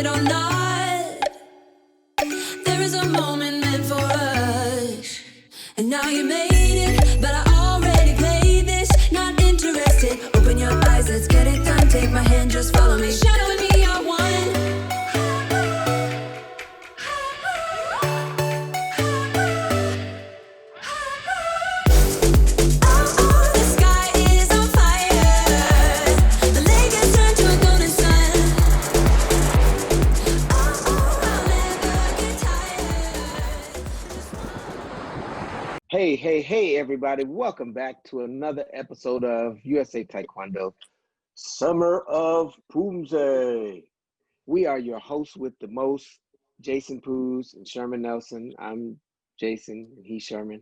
it or not. There is a moment meant for us, and now you made it, but I already played this. Not interested, open your eyes, let's get it done. Take my hand, just follow me. Shadow and me are one. Hey, everybody. Welcome back to another episode of USA Taekwondo Summer of Poomsae. We are your hosts with the most, Jason Poos and Sherman Nelson. I'm Jason and he's Sherman.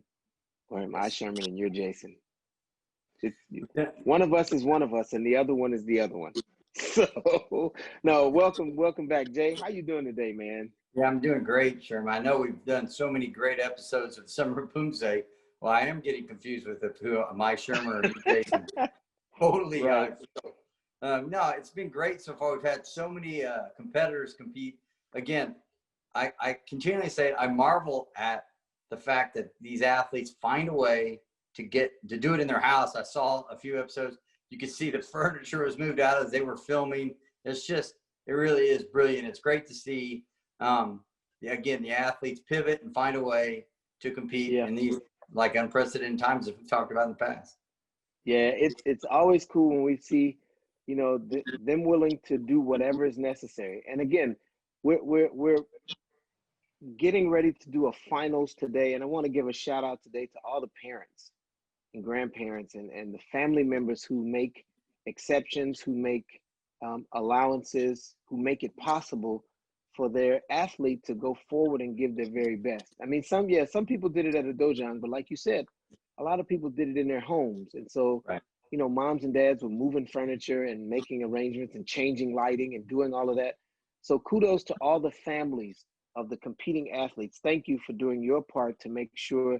Or am I Sherman and you're Jason? One of us is one of us and the other one is the other one. So, no, welcome back, Jay. How you doing today, man? Yeah, I'm doing great, Sherman. I know we've done so many great episodes of Summer of Poomsae. Well, I am getting confused with who am I, Sherman or Jason? Totally. Right. No, it's been great so far. We've had so many competitors compete. Again, I continually say I marvel at the fact that these athletes find a way to do it in their house. I saw a few episodes. You could see the furniture was moved out as they were filming. It really is brilliant. It's great to see. Again, the athletes pivot and find a way to compete in these like unprecedented times that we've talked about in the past. Yeah, it's always cool when we see, them willing to do whatever is necessary. And again, we're getting ready to do a finals today, and I want to give a shout out today to all the parents and grandparents and the family members who make exceptions, who make allowances, who make it possible for their athlete to go forward and give their very best. I mean, some people did it at a dojo, but like you said, a lot of people did it in their homes. And so, right. Moms and dads were moving furniture and making arrangements and changing lighting and doing all of that. So kudos to all the families of the competing athletes. Thank you for doing your part to make sure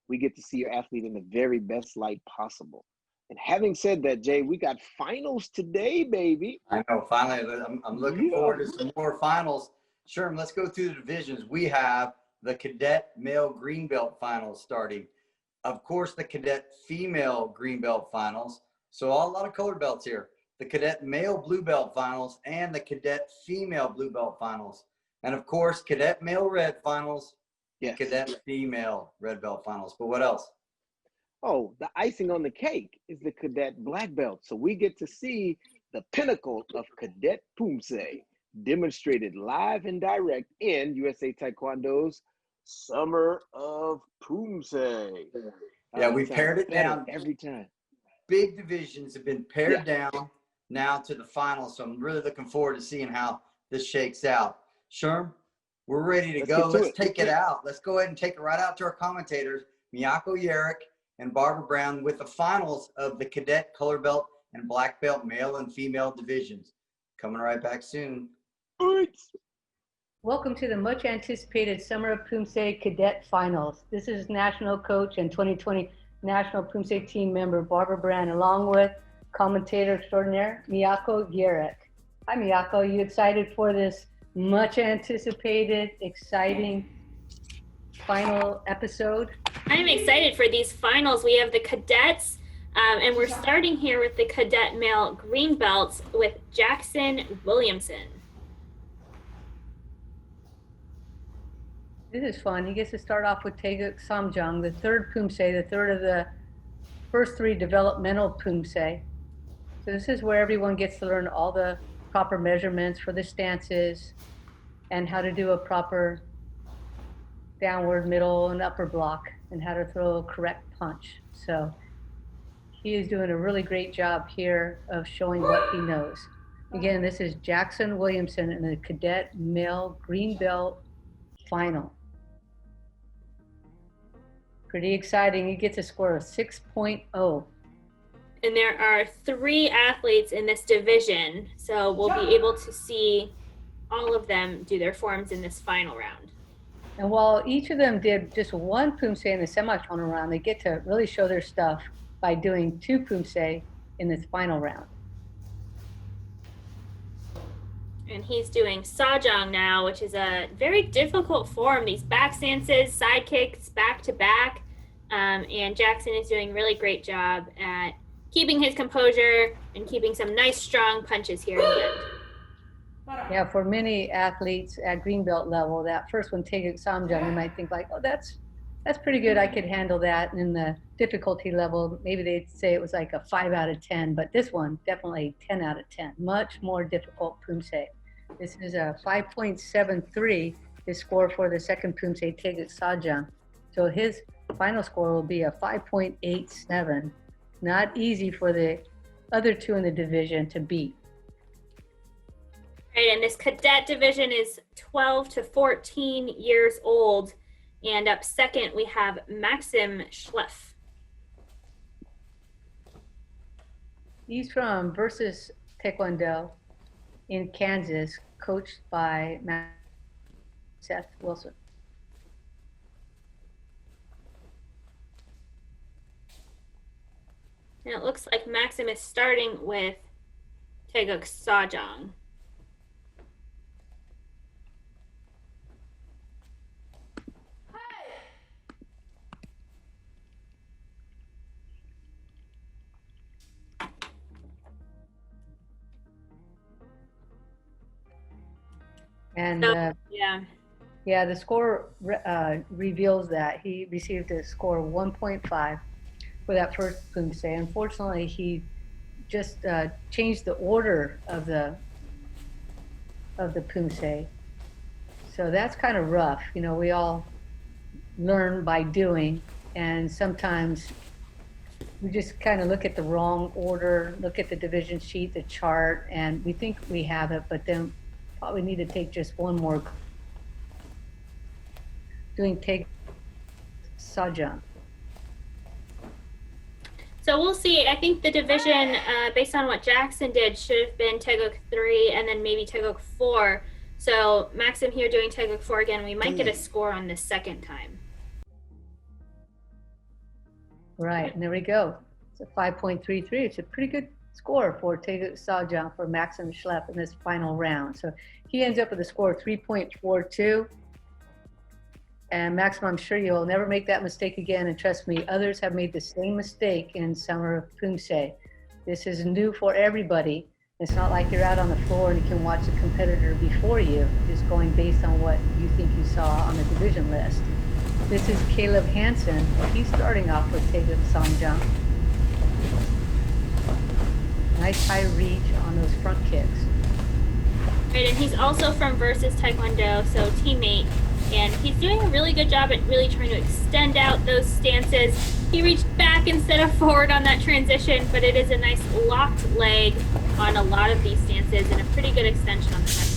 we get to see your athlete in the very best light possible. And having said that, Jay, we got finals today, baby. I know, finally, I'm looking forward to some more finals. Sherman, let's go through the divisions. We have the Cadet Male Green Belt finals starting. Of course, the Cadet Female Green Belt finals. So a lot of colored belts here. The Cadet Male Blue Belt finals and the Cadet Female Blue Belt finals. And of course, Cadet Male Red finals, Cadet Female Red Belt finals. But what else? Oh, the icing on the cake is the Cadet Black Belt. So we get to see the pinnacle of Cadet Poomsae demonstrated live and direct in USA Taekwondo's Summer of Poomsae. Yeah, we paired it down every time. Big divisions have been pared down now to the finals. So I'm really looking forward to seeing how this shakes out. Sherm, we're ready to go. Let's take it out. Let's go ahead and take it right out to our commentators, Miyako, Yerick, and Barbara Brown with the finals of the Cadet Color Belt and Black Belt male and female divisions. Coming right back soon. Welcome to the much anticipated Summer of Poomsae Cadet Finals. This is National Coach and 2020 National Poomsae team member Barbara Brown, along with commentator extraordinaire Miyako Yerick. Hi Miyako, you excited for this much anticipated, exciting final episode? I'm excited for these finals. We have the cadets, and we're starting here with the Cadet Male Green Belts with Jackson Williamson. This is fun. He gets to start off with Taeguk Samjang, the third Poomsae, the third of the first three developmental Poomsae. So this is where everyone gets to learn all the proper measurements for the stances and how to do a proper downward, middle, and upper block and how to throw a correct punch. So he is doing a really great job here of showing what he knows. Again, this is Jackson Williamson in the Cadet Male Green Belt final. Pretty exciting. He gets a score of 6.0. And there are 3 athletes in this division, so we'll be able to see all of them do their forms in this final round. And while each of them did just one Poomsae in the semifinal round, they get to really show their stuff by doing 2 Poomsae in this final round. And he's doing Sajang now, which is a very difficult form. These back stances, side kicks, back to back. And Jackson is doing a really great job at keeping his composure and keeping some nice, strong punches here in the end. Yeah, for many athletes at green belt level, that first one, Taeguk Samjang, you might think like, oh, that's pretty good. I could handle that. And in the difficulty level, maybe they'd say it was like a 5 out of 10, but this one, definitely 10 out of 10. Much more difficult Poomsae. This is a 5.73, his score for the second Poomsae, Taeguk Sajang. So his final score will be a 5.87. Not easy for the other two in the division to beat. Right, and this cadet division is 12 to 14 years old. And up second, we have Maxim Schleff. He's from Versus Taekwondo in Kansas, coached by Seth Wilson. And it looks like Maxim is starting with Taeguk Sajang. And So, yeah, the score reveals that he received a score of 1.5 for that first Poomsae. Unfortunately, he just changed the order of the Poomsae. So that's kind of rough. You know, we all learn by doing, and sometimes we just kind of look at the wrong order, look at the division sheet, the chart, and we think we have it, but then probably need to take just one more. Doing Taeguk Sajang. So we'll see. I think the division, based on what Jackson did, should have been Taeguk 3 and then maybe Taeguk 4. So Maxim here doing Taeguk 4 again. We might get a score on this second time. Right, and there we go. It's a 5.33. It's a pretty good score for Taeguk Sajang for Maxim Schleff in this final round. So he ends up with a score of 3.42. And Maxim, I'm sure you'll never make that mistake again. And trust me, others have made the same mistake in Summer of Poomsae. This is new for everybody. It's not like you're out on the floor and you can watch a competitor before you, just going based on what you think you saw on the division list. This is Caleb Hansen. He's starting off with Taeguk Samjang. Nice high reach on those front kicks. Right, and he's also from Versus Taekwondo, so teammate. And he's doing a really good job at really trying to extend out those stances. He reached back instead of forward on that transition, but it is a nice locked leg on a lot of these stances and a pretty good extension on the front kick.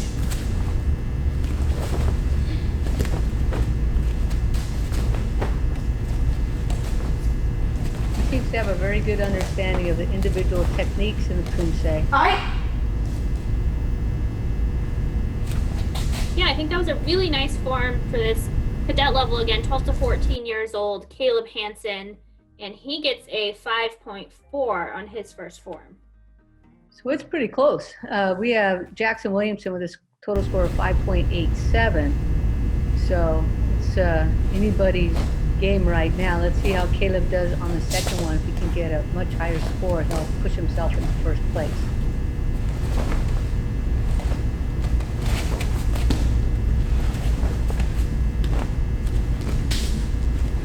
He seems to have a very good understanding of the individual techniques in the Poomsae. Yeah, I think that was a really nice form for this cadet level again, 12 to 14 years old, Caleb Hansen, and he gets a 5.4 on his first form. So it's pretty close. We have Jackson Williamson with a total score of 5.87. So it's anybody's game right now. Let's see how Caleb does on the second one. If he can get a much higher score, he'll push himself into first place.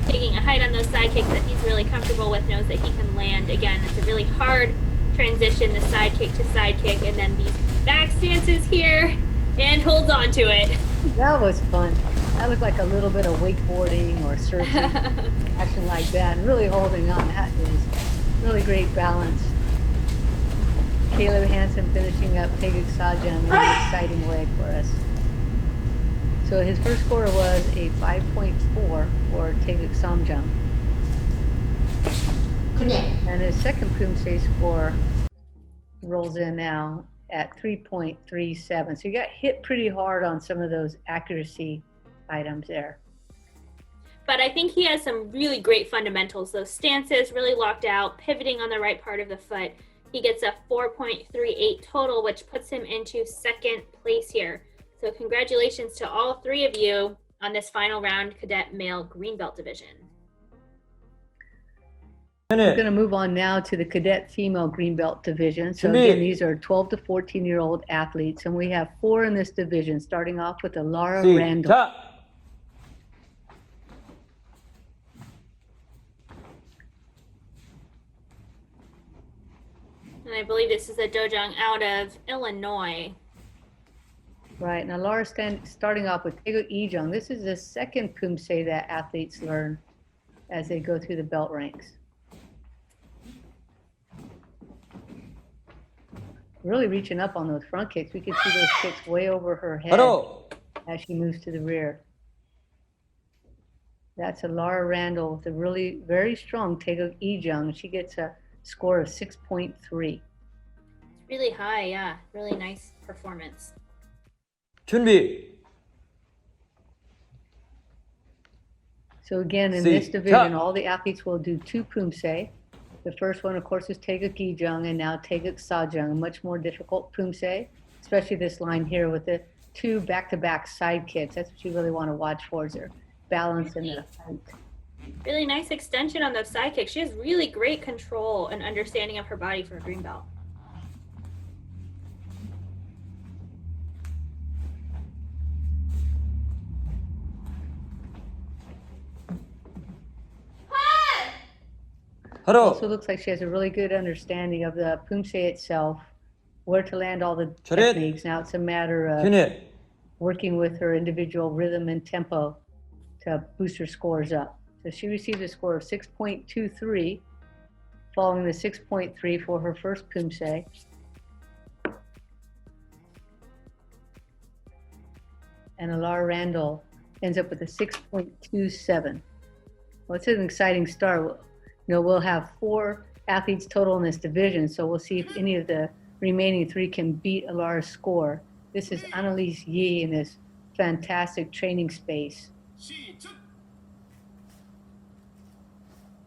Taking a height on those side kicks that he's really comfortable with, knows that he can land. Again, it's a really hard transition, the side kick to side kick, and then these back stances here, and holds on to it. That was fun. That looked like a little bit of wakeboarding or surfing, action like that, and really holding on. That is really great balance. Caleb Hansen finishing up Taeguk Sajang, really exciting leg for us. So his first score was a 5.4 for Taeguk Samjang. And his second Poomsae score rolls in now at 3.37. So you got hit pretty hard on some of those accuracy items there. But I think he has some really great fundamentals. Those stances really locked out, pivoting on the right part of the foot. He gets a 4.38 total, which puts him into second place here. So congratulations to all three of you on this final round Cadet Male Green Belt division. We're going to move on now to the Cadet Female Green Belt division. So 준비. again, these are 12 to 14-year-old athletes, and we have 4 in this division, starting off with Laura Randall. 시작. And I believe this is a dojang out of Illinois. Right, now Laura starting off with Taeguk Ijung. This is the second Poomsae that athletes learn as they go through the belt ranks. Really reaching up on those front kicks. We can see those kicks way over her head 바로 as she moves to the rear. That's a Laura Randall with a really very strong Taeguk Ijung. She gets a score of 6.3. It's really high, yeah. Really nice performance. 준비. So again, in See, this division, cut. all the athletes will do 2 Poomsae. The first one, of course, is Taeguk Ijung, and now Taeguk Sajung, a much more difficult Poomsae, especially this line here with the 2 back-to-back side kicks. That's what you really want to watch for, is their balance and their height. Really nice extension on those side kicks. She has really great control and understanding of her body for a green belt. 바로 Also looks like she has a really good understanding of the Poomsae itself, where to land all the Jared. techniques. Now it's a matter of 균일. working with her individual rhythm and tempo to boost her scores up. So she received a score of 6.23, following the 6.3 for her first Poomsae. And Alara Randall ends up with a 6.27. Well, it's an exciting start. You know, we'll have 4 athletes total in this division, so we'll see if any of the remaining 3 can beat Alara's score. This is Annalise Yi in this fantastic training space.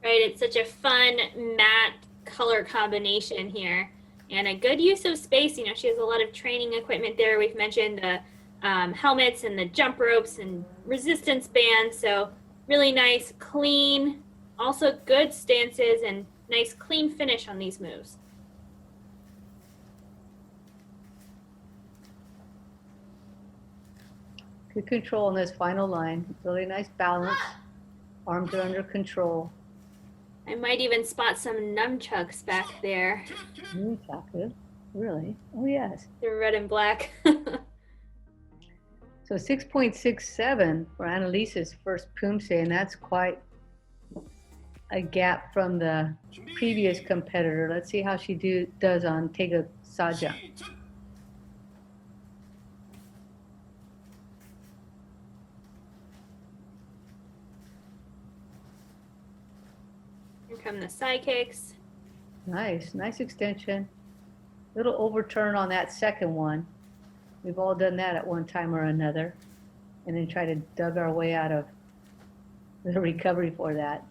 Right, it's such a fun matte color combination here and a good use of space. You know, she has a lot of training equipment there. We've mentioned the helmets and the jump ropes and resistance bands. So really nice, clean, also good stances and nice clean finish on these moves. Good control on this final line. Really nice balance. Arms are under control. I might even spot some nunchucks back there. Miyako, really? Oh yes. They're red and black. So 6.67 for Annalise's first Poomsae, and that's quite a gap from the previous competitor. Let's see how she does on Taeguk Sajung. Here come the side kicks. Nice extension. Little overturn on that second one. We've all done that at one time or another, and then try to dug our way out of the recovery for that.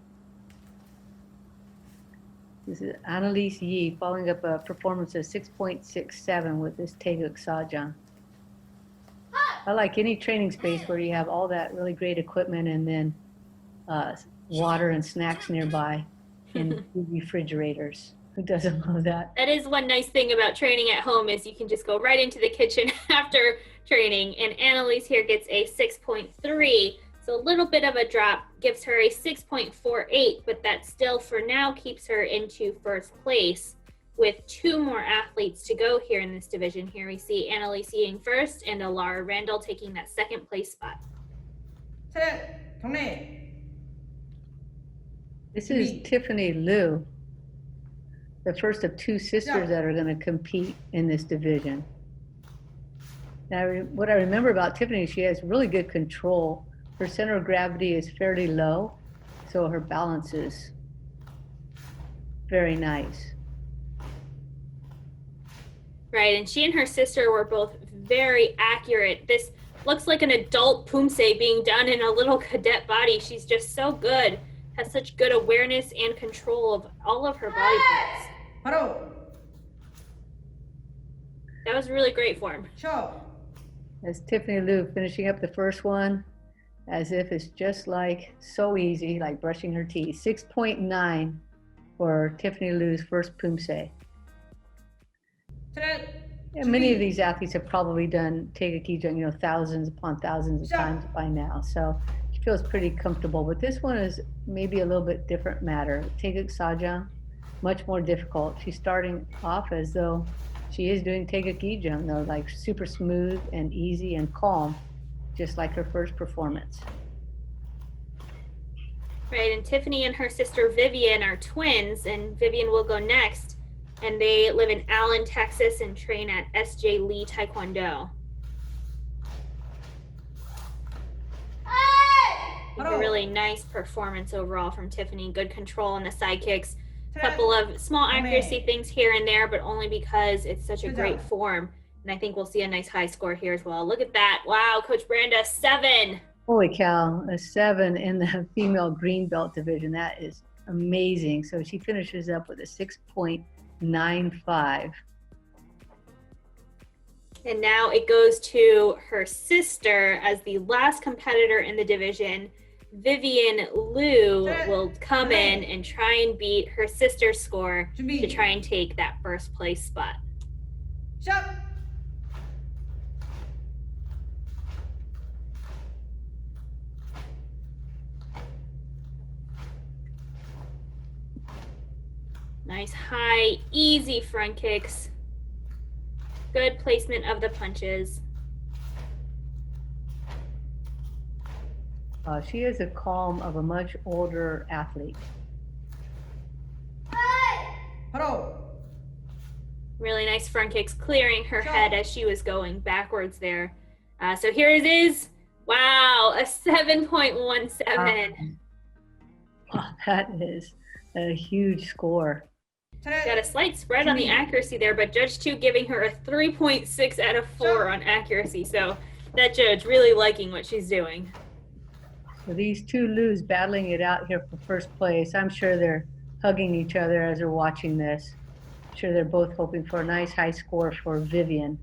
This is Annalise Yi following up a performance of 6.67 with this Taeguk Sajung. I like any training space where you have all that really great equipment and then water and snacks nearby in refrigerators. Who doesn't love that? That is one nice thing about training at home is you can just go right into the kitchen after training. And Annalise here gets a 6.3. So a little bit of a drop gives her a 6.48, but that still for now keeps her into first place with 2 more athletes to go here in this division. Here we see Annalise Ying first and Alara Randall taking that second place spot. This is Tiffany Liu, the first of 2 sisters that are going to compete in this division. Now, what I remember about Tiffany, she has really good control. Her center of gravity is fairly low, so her balance is very nice. Right, and she and her sister were both very accurate. This looks like an adult Poomsae being done in a little cadet body. She's just so good, has such good awareness and control of all of her body parts. That was really great form. As Tiffany Liu finishing up the first one, as if it's just like so easy, like brushing her teeth. 6.9 for Tiffany Liu's first Poomsae. And many of these athletes have probably done Taeguk Jung, thousands upon thousands of times by now. So she feels pretty comfortable. But this one is maybe a little bit different matter. Taeguk Sajang, much more difficult. She's starting off as though she is doing Taeguk Jung, though, like super smooth and easy and calm, just like her first performance. Right, and Tiffany and her sister Vivian are twins, and Vivian will go next. And they live in Allen, Texas, and train at S.J. Lee Taekwondo. A really nice performance overall from Tiffany. Good control on the side kicks. A couple of small accuracy things here and there, but only because it's such a great form. And I think we'll see a nice high score here as well. Look at that. Wow, Coach Branda, 7. Holy cow, a 7 in the female green belt division. That is amazing. So she finishes up with a 6.95. And now it goes to her sister as the last competitor in the division. Vivian Liu will come in and try and beat her sister's score to try and take that first place spot. Nice high, easy front kicks. Good placement of the punches. She is the calm of a much older athlete. Really nice front kicks, clearing her head as she was going backwards there. So here it is. Wow, a 7.17. Wow, that is a huge score. Got a slight spread on the accuracy there, but Judge 2 giving her a 3.6 out of 4 on accuracy. So that judge really liking what she's doing. So these two Lus battling it out here for first place. I'm sure they're hugging each other as they're watching this. I'm sure they're both hoping for a nice high score for Vivian.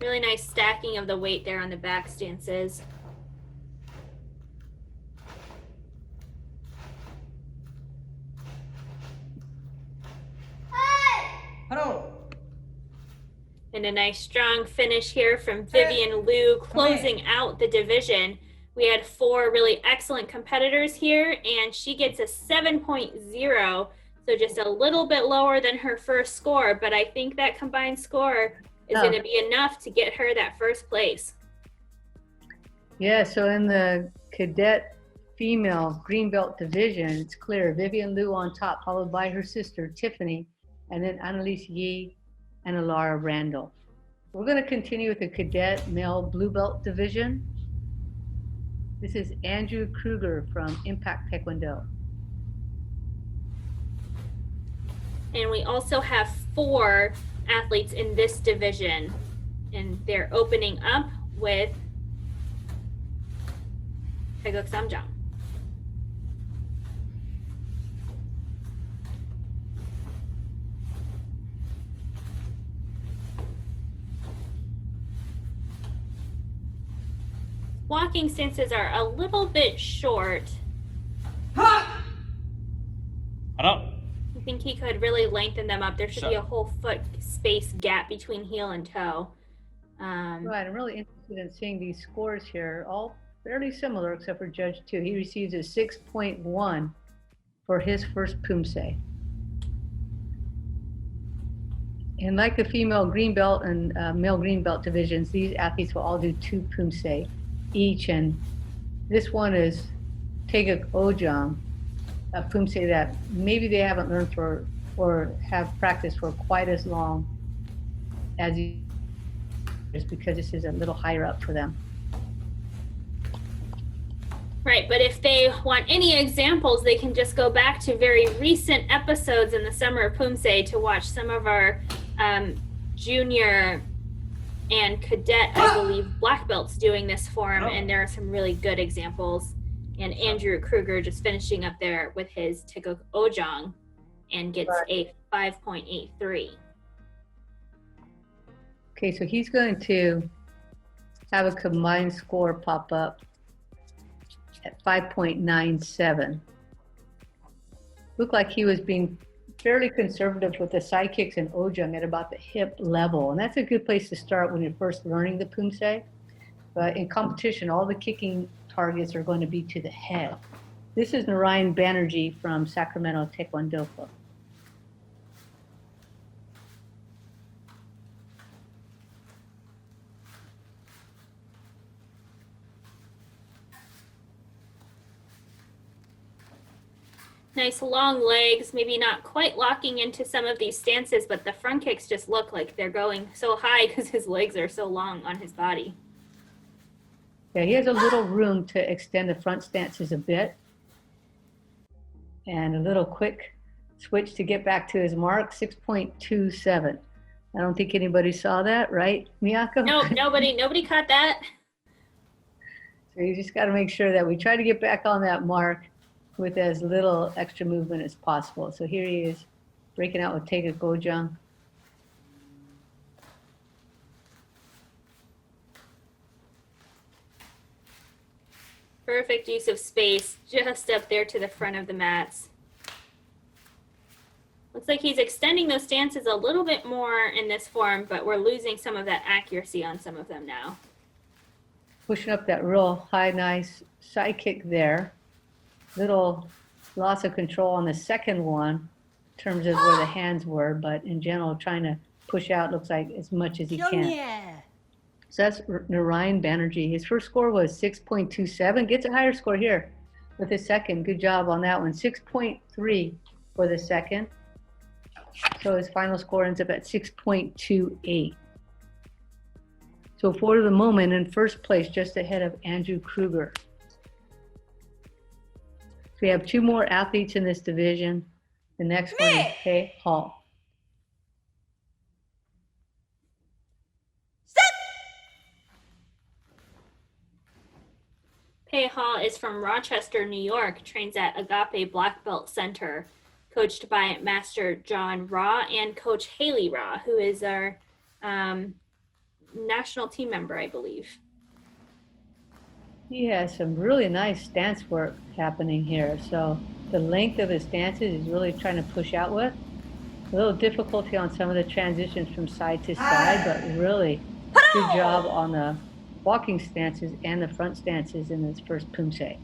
Really nice stacking of the weight there on the back stances. And a nice strong finish here from Vivian Liu, closing out the division. We had 4 really excellent competitors here, and she gets a 7.0, so just a little bit lower than her first score, but I think that combined score is going to be enough to get her that first place. Yeah, so in the cadet female green belt division, it's clear Vivian Liu on top, followed by her sister Tiffany, and then Annalise Yi and Alara Randall. We're going to continue with the cadet male blue belt division. This is Andrew Kruger from Impact Taekwondo. And we also have 4 athletes in this division, and they're opening up with Taeguk Samjang. Walking stances are a little bit short. I think he could really lengthen them up. There should be a whole foot space gap between heel and toe. Right, I'm really interested in seeing these scores here, all fairly similar except for Judge 2. He receives a 6.1 for his first Poomsae. And like the female green belt and male green belt divisions, these athletes will all do 2 Poomsae each, and this one is Taeguk Ojang, a Poomsae that maybe they haven't learned for or have practiced for quite as long as just because this is a little higher up for them. Right, but if they want any examples, they can just go back to very recent episodes in the Summer of Poomsae to watch some of our junior and cadet, I believe, black belts doing this form, and there are some really good examples. And Andrew Kruger just finishing up there with his Taeguk Ojang and gets a 5.83. Okay, so he's going to have a combined score pop up at 5.97. Looked like he was being fairly conservative with the side kicks and ojung at about the hip level. And that's a good place to start when you're first learning the Poomsae. But in competition, all the kicking targets are going to be to the head. This is Narayan Banerjee from Sacramento Taekwondo Club. Nice long legs, maybe not quite locking into some of these stances, but the front kicks just look like they're going so high because his legs are so long on his body. Yeah, he has a little room to extend the front stances a bit. And a little quick switch to get back to his mark, 6.27. I don't think anybody saw that, right, Miyako? No, nobody caught that. So you just got to make sure that we try to get back on that mark with as little extra movement as possible. So here he is breaking out with Taega Gojang. Perfect use of space just up there to the front of the mats. Looks like he's extending those stances a little bit more in this form, but we're losing some of that accuracy on some of them now. Pushing up that real high, nice side kick there. Little loss of control on the second one in terms of where the hands were, but in general, trying to push out looks like as much as he can. So that's Narayan Banerjee. His first score was 6.27. Gets a higher score here with his second. Good job on that one. 6.3 for the second. So his final score ends up at 6.28. So for the moment, in first place, just ahead of Andrew Kruger. So we have two more athletes in this division. The next one is Pei Hall. Pei Hall is from Rochester, New York, trains at Agape Black Belt Center, coached by Master John Raw and Coach Haley Raw, who is our national team member, I believe. He has some really nice stance work happening here. So the length of his stances is really trying to push out with. A little difficulty on some of the transitions from side to side, but really good job on the walking stances and the front stances in this first Poomsae.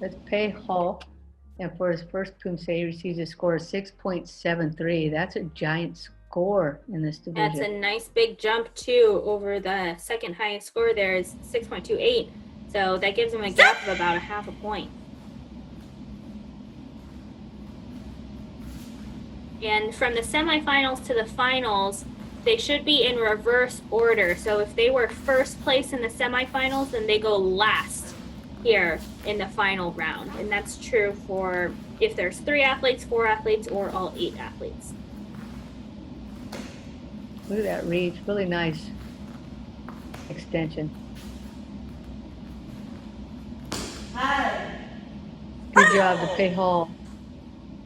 That's Pei Hall, and for his first Poomsae, he receives a score of 6.73. That's a giant score in this division. That's a nice big jump too over the second highest score there is 6.28. So that gives him a gap of about a half a point. And from the semifinals to the finals, they should be in reverse order. So if they were first place in the semifinals, then they go last here in the final round. And that's true for if there's 3 athletes, 4 athletes, or all 8 athletes. Look at that reach, really nice extension. Good job to Pei Hall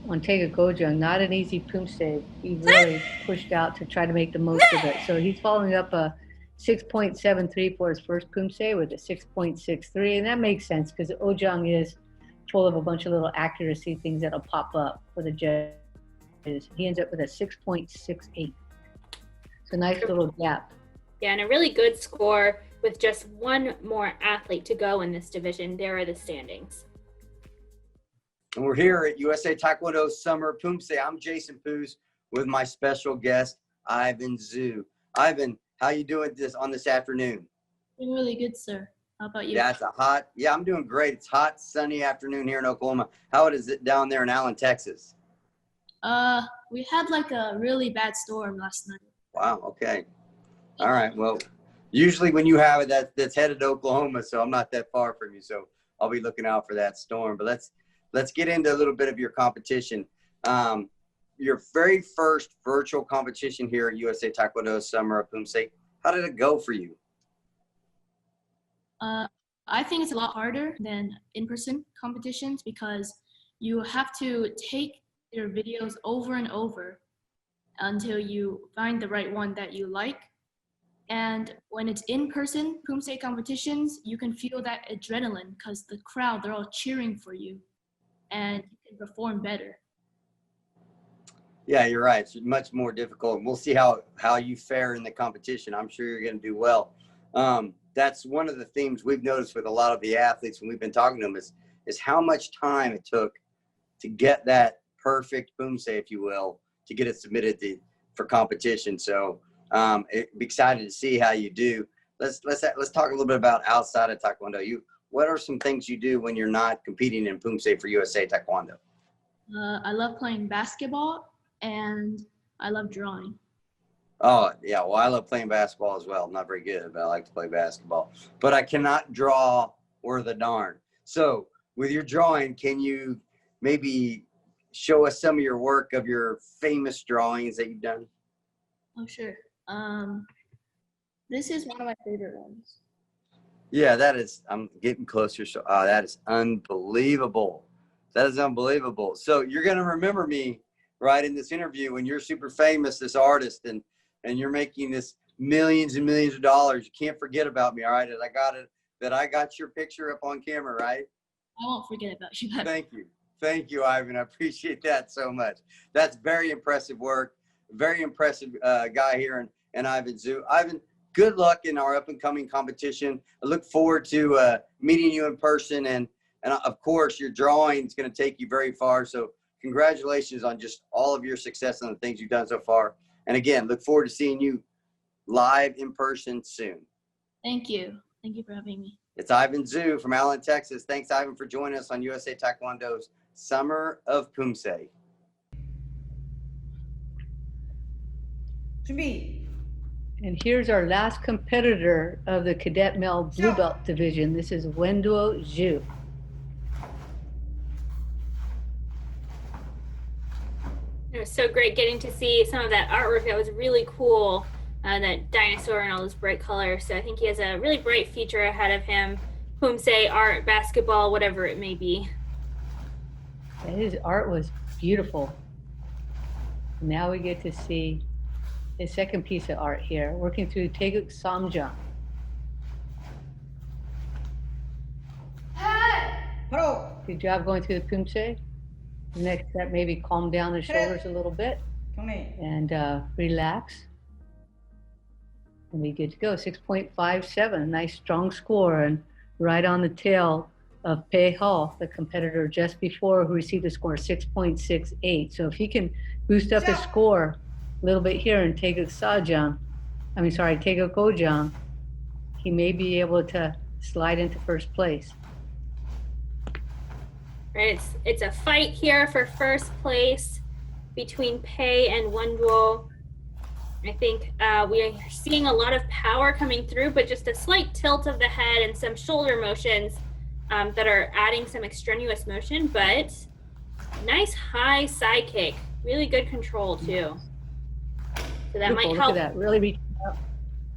on Taega Gojang. Not an easy Poomsae. He really pushed out to try to make the most of it. So he's following up a 6.73 for his first Poomsae with a 6.63, and that makes sense because ojung is full of a bunch of little accuracy things that'll pop up for the judges. He ends up with a 6.68. It's a nice little gap. Yeah, and a really good score with just one more athlete to go in this division. There are the standings. And we're here at USA Taekwondo Summer of Poomsae. I'm Jason Poos with my special guest, Ivan Zhu. Ivan, how you doing this afternoon? Doing really good, sir. How about you? Yeah, I'm doing great. It's hot, sunny afternoon here in Oklahoma. How is it down there in Allen, Texas? We had like a really bad storm last night. Wow, okay. All right, well, usually when you have it, that's headed to Oklahoma, so I'm not that far from you, so I'll be looking out for that storm. But let's get into a little bit of your competition. Your very first virtual competition here at USA Taekwondo Summer of Poomsae, how did it go for you? I think it's a lot harder than in-person competitions because you have to take your videos over and over until you find the right one that you like. And when it's in-person Poomsae competitions, you can feel that adrenaline because the crowd, they're all cheering for you and you can perform better. Yeah, you're right. It's much more difficult. We'll see how you fare in the competition. I'm sure you're going to do well. That's one of the themes we've noticed with a lot of the athletes when we've been talking to them is how much time it took to get that perfect Poomsae, if you will, to get it submitted for competition. So I'm excited to see how you do. Let's talk a little bit about outside of Taekwondo. What are some things you do when you're not competing in Poomsae for USA Taekwondo? I love playing basketball and I love drawing. Oh, yeah. Well, I love playing basketball as well. I'm not very good, but I like to play basketball. But I cannot draw worth a darn. So with your drawing, can you maybe show us some of your work of your famous drawings that you've done? Oh, sure. This is one of my favorite ones. Yeah, I'm getting closer. So, that is unbelievable. That is unbelievable. So you're going to remember me, right, in this interview when you're super famous, this artist, and you're making this millions and millions of dollars. You can't forget about me, all right? That I got your picture up on camera, right? I won't forget about you. Thank you. Thank you, Ivan. I appreciate that so much. That's very impressive work. Very impressive guy here, and Ivan Zhu. Ivan, good luck in our up-and-coming competition. I look forward to meeting you in person, and of course, your drawing is going to take you very far. So congratulations on just all of your success and the things you've done so far. And again, look forward to seeing you live in person soon. Thank you. Thank you for having me. It's Ivan Zhu from Allen, Texas. Thanks, Ivan, for joining us on USA Taekwondo's Summer of Poomsae. And here's our last competitor of the Cadet Male Blue Belt division. This is Wenduo Zhu. It was so great getting to see some of that artwork. That was really cool. That dinosaur and all those bright colors. So I think he has a really bright future ahead of him. Poomsae, art, basketball, whatever it may be. His art was beautiful. Now we get to see his second piece of art here, working through Taeguk Samjang. Good job going through the Poomsae. The next step, maybe calm down the shoulders a little bit and relax. And be good to go. 6.57, nice strong score, and right on the tail of Pei Hall, the competitor just before, who received a score of 6.68. So if he can boost up his score a little bit here and Taeguk Ojang, he may be able to slide into first place. Right, it's a fight here for first place between Pei and Wenduo. I think we are seeing a lot of power coming through, but just a slight tilt of the head and some shoulder motions that are adding some extraneous motion, but nice high side kick. Really good control too. So that might help. Look at that, really reach up.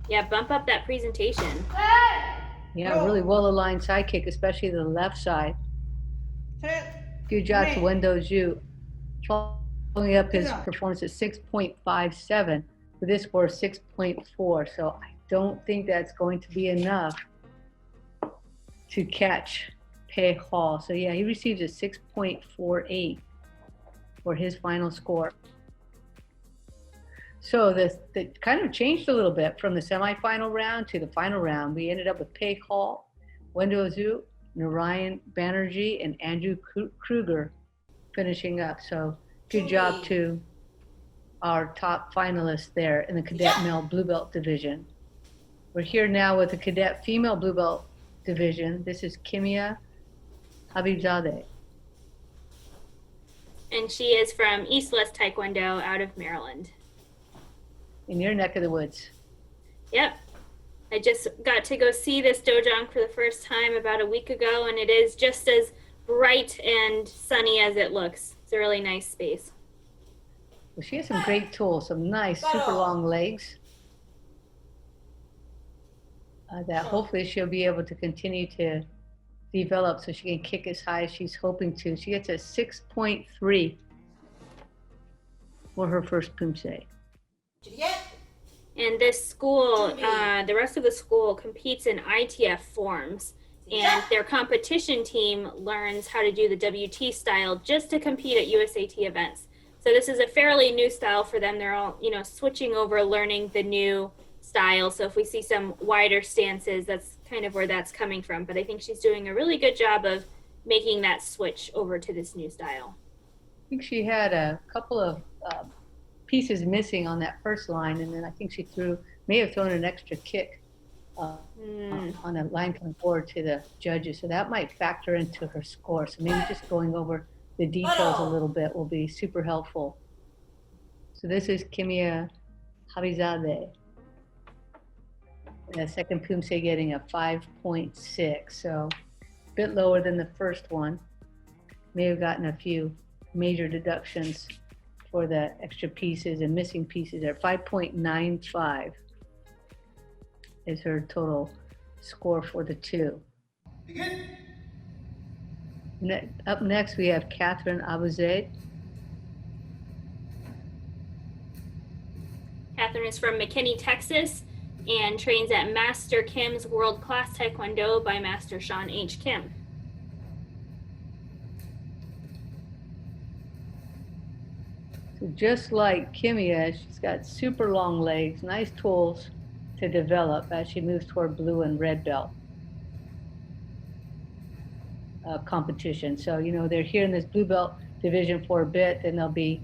Yeah, bump up that presentation. Yeah, really well aligned side kick, especially the left side. Good job to Wenduo Zhu, following up his performance at 6.57 with this score 6.4. So I don't think that's going to be enough to catch Pei Hall. So yeah, he receives a 6.48 for his final score. So that kind of changed a little bit from the semifinal round to the final round. We ended up with Pei Hall, Wenduo Zhu, Narayan Banerjee, and Andrew Kruger finishing up. So good job to our top finalists there in the Cadet Male Blue Belt division. We're here now with the Cadet Female Blue Belt division. This is Kimia Habibzadeh. And she is from East West Taekwondo out of Maryland. In your neck of the woods. Yep. I just got to go see this dojang for the first time about a week ago, and it is just as bright and sunny as it looks. It's a really nice space. Well, she has some great tools, some nice, super long legs that hopefully she'll be able to continue to develop so she can kick as high as she's hoping to. She gets a 6.3 for her first Poomsae. And this school, the rest of the school competes in ITF forms, and their competition team learns how to do the WT style just to compete at USAT events. So this is a fairly new style for them. They're all, switching over, learning the new style. So if we see some wider stances, that's kind of where that's coming from. But I think she's doing a really good job of making that switch over to this new style. I think she had a couple of pieces missing on that first line, and then I think she may have thrown an extra kick on a line coming forward to the judges. So that might factor into her score. So maybe just going over the details a little bit will be super helpful. So this is Kimia Habizadeh. The second Poomsae getting a 5.6, so a bit lower than the first one. May have gotten a few major deductions for the extra pieces and missing pieces there. 5.95 is her total score for the two. Up next, we have Catherine Abuzaid. Catherine is from McKinney, Texas, and trains at Master Kim's World Class Taekwondo by Master Sean H. Kim. So just like Kimia, she's got super long legs, nice tools to develop as she moves toward blue and red belt competition. So, they're here in this blue belt division for a bit, then they'll be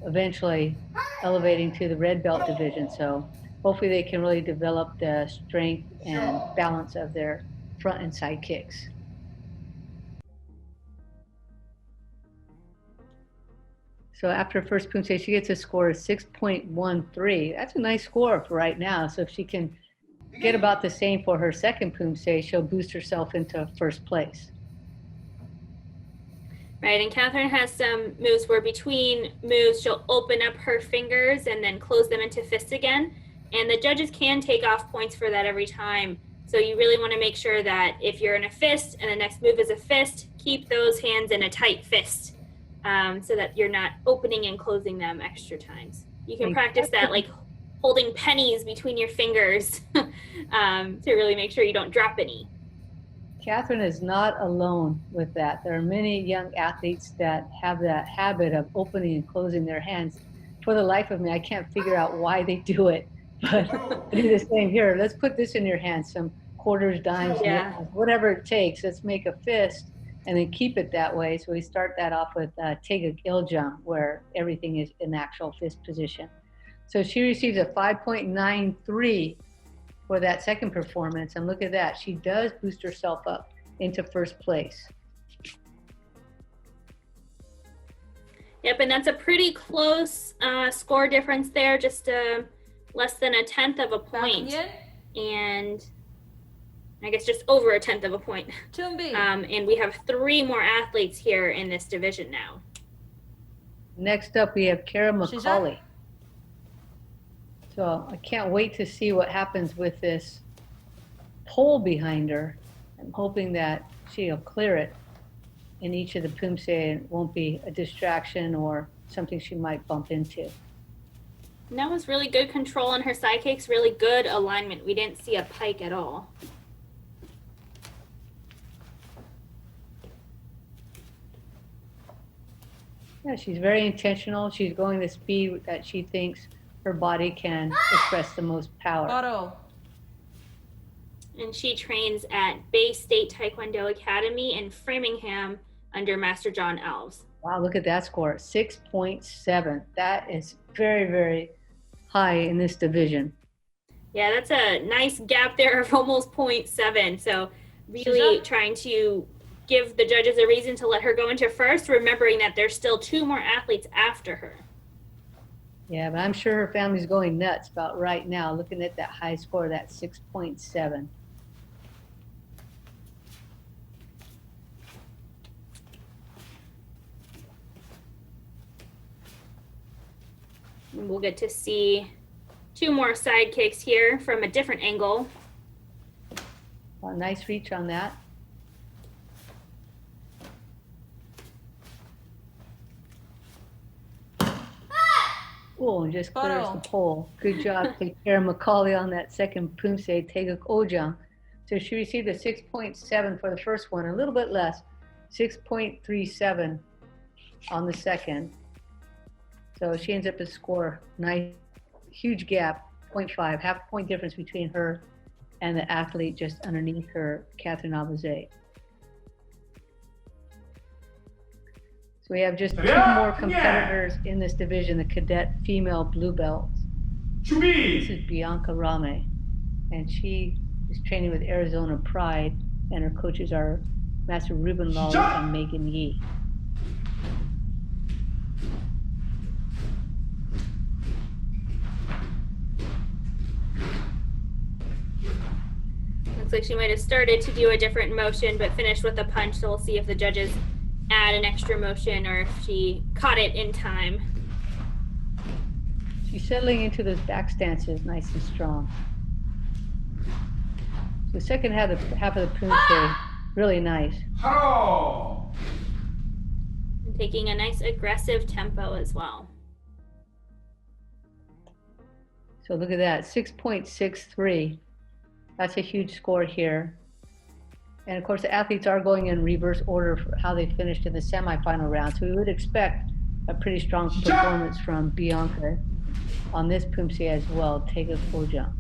eventually elevating to the red belt division. So hopefully they can really develop the strength and balance of their front and side kicks. So after first Poomsae, she gets a score of 6.13. That's a nice score for right now. So if she can get about the same for her second Poomsae, she'll boost herself into first place. Right, and Catherine has some moves where between moves, she'll open up her fingers and then close them into fists again. And the judges can take off points for that every time. So you really want to make sure that if you're in a fist and the next move is a fist, keep those hands in a tight fist so that you're not opening and closing them extra times. You can practice that like holding pennies between your fingers to really make sure you don't drop any. Catherine is not alone with that. There are many young athletes that have that habit of opening and closing their hands. For the life of me, I can't figure out why they do it. But I do the same here. Let's put this in your hands, some quarters, dimes, nickels, whatever it takes. Let's make a fist and then keep it that way. So we start that off with Teguk Iljam, where everything is in actual fist position. So she receives a 5.93 for that second performance. And look at that. She does boost herself up into first place. Yep, and that's a pretty close score difference there, just less than 1/10 of a point. And I guess just over 1/10 of a point. And we have 3 more athletes here in this division now. Next up, we have Kara McCauley. So I can't wait to see what happens with this pole behind her. I'm hoping that she'll clear it in each of the Poomsae and it won't be a distraction or something she might bump into. And that was really good control on her side kicks, really good alignment. We didn't see a pike at all. Yeah, she's very intentional. She's going the speed that she thinks her body can express the most power. And she trains at Bay State Taekwondo Academy in Framingham under Master John Alves. Wow, look at that score, 6.7. That is very, very high in this division. Yeah, that's a nice gap there of almost 0.7. So really trying to give the judges a reason to let her go into first, remembering that there's still 2 more athletes after her. Yeah, but I'm sure her family's going nuts about right now, looking at that high score, that 6.7. And we'll get to see 2 more side kicks here from a different angle. A nice reach on that. Cool, and just clears the pole. Good job, take care of Macaulay on that second Poomsae, Taeguk Ojang. So she received a 6.7 for the first one, a little bit less, 6.37 on the second. So she ends up with a score, nice, huge gap, 0.5, half a point difference between her and the athlete just underneath her, Catherine Abaze. So we have just 2 more competitors in this division, the Cadet Female Blue Belts. This is Bianca Rame, and she is training with Arizona Pride, and her coaches are Master Ruben Lawley and Megan Yee. Looks like she might have started to do a different motion, but finished with a punch. So we'll see if the judges add an extra motion or if she caught it in time. She's settling into those back stances nice and strong. The second half of the Poomsae, really nice. And taking a nice aggressive tempo as well. So look at that, 6.63. That's a huge score here. And of course, the athletes are going in reverse order for how they finished in the semifinal round. So we would expect a pretty strong performance from Bianca on this Poomsae as well, Taeguk Ojang.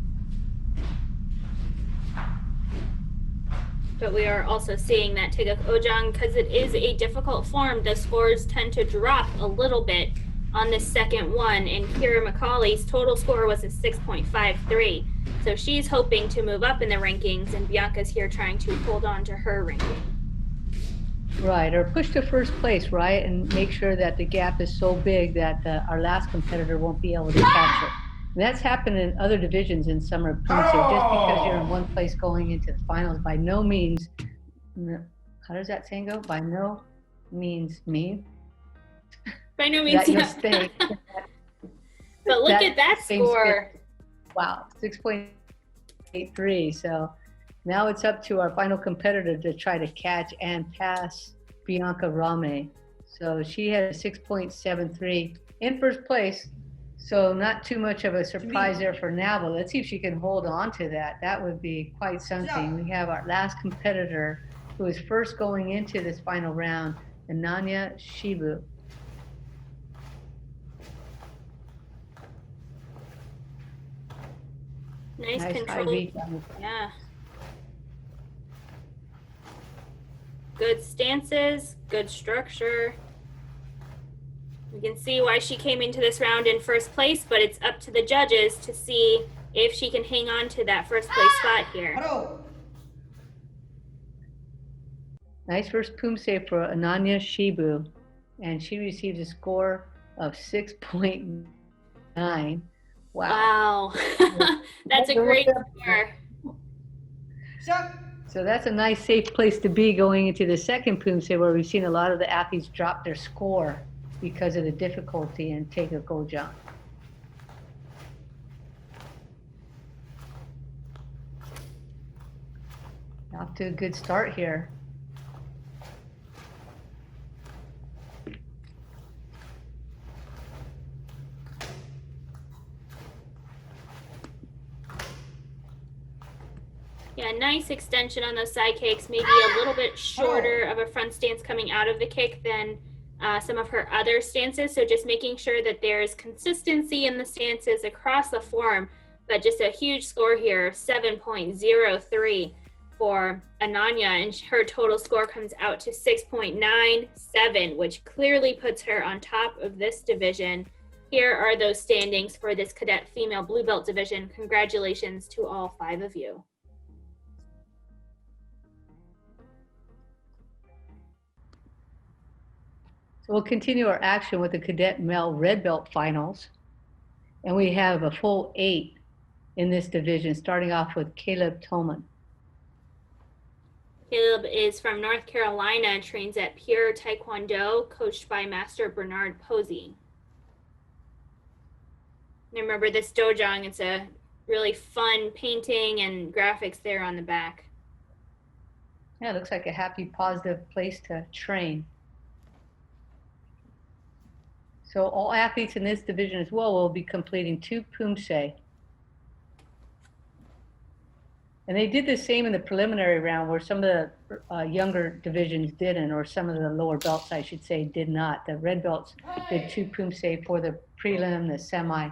But we are also seeing that Taeguk Ojang, because it is a difficult form, the scores tend to drop a little bit on this second one. And Kira Macaulay's total score was a 6.53. So she's hoping to move up in the rankings, and Bianca's here trying to hold on to her ranking. Right, or push to first place, right? And make sure that the gap is so big that our last competitor won't be able to catch it. And that's happened in other divisions in Summer of Poomsae. Just because you're in one place going into the finals, by no means, how does that saying go? By no means mean. By no means, yeah. But look at that score. Wow, 6.83. So now it's up to our final competitor to try to catch and pass Bianca Rame. So she had a 6.73 in first place. So not too much of a surprise there for now, but let's see if she can hold on to that. That would be quite something. We have our last competitor who is first going into this final round, Ananya Shibu. Nice control. Yeah. Good stances, good structure. We can see why she came into this round in first place, but it's up to the judges to see if she can hang on to that first place spot here. Nice first Poomsae for Ananya Shibu, and she receives a score of 6.9. Wow. That's a great score. So that's a nice safe place to be going into the second Poomsae, where we've seen a lot of the athletes drop their score because of the difficulty in Taeguk Ojang. Off to a good start here. Yeah, nice extension on those side kicks, maybe a little bit shorter of a front stance coming out of the kick than some of her other stances. So just making sure that there's consistency in the stances across the form, but just a huge score here, 7.03 for Ananya, and her total score comes out to 6.97, which clearly puts her on top of this division. Here are those standings for this Cadet Female Blue Belt division. Congratulations to all 5 of you. So we'll continue our action with the Cadet Male Red Belt finals. And we have a full 8 in this division, starting off with Caleb Tolman. Caleb is from North Carolina and trains at Pure Taekwondo, coached by Master Bernard Posey. And remember this dojang, it's a really fun painting and graphics there on the back. Yeah, it looks like a happy, positive place to train. So all athletes in this division as well will be completing 2 Poomsae. And they did the same in the preliminary round where some of the younger divisions didn't, or some of the lower belts, I should say, did not. The red belts did 2 Poomsae for the prelim, the semi,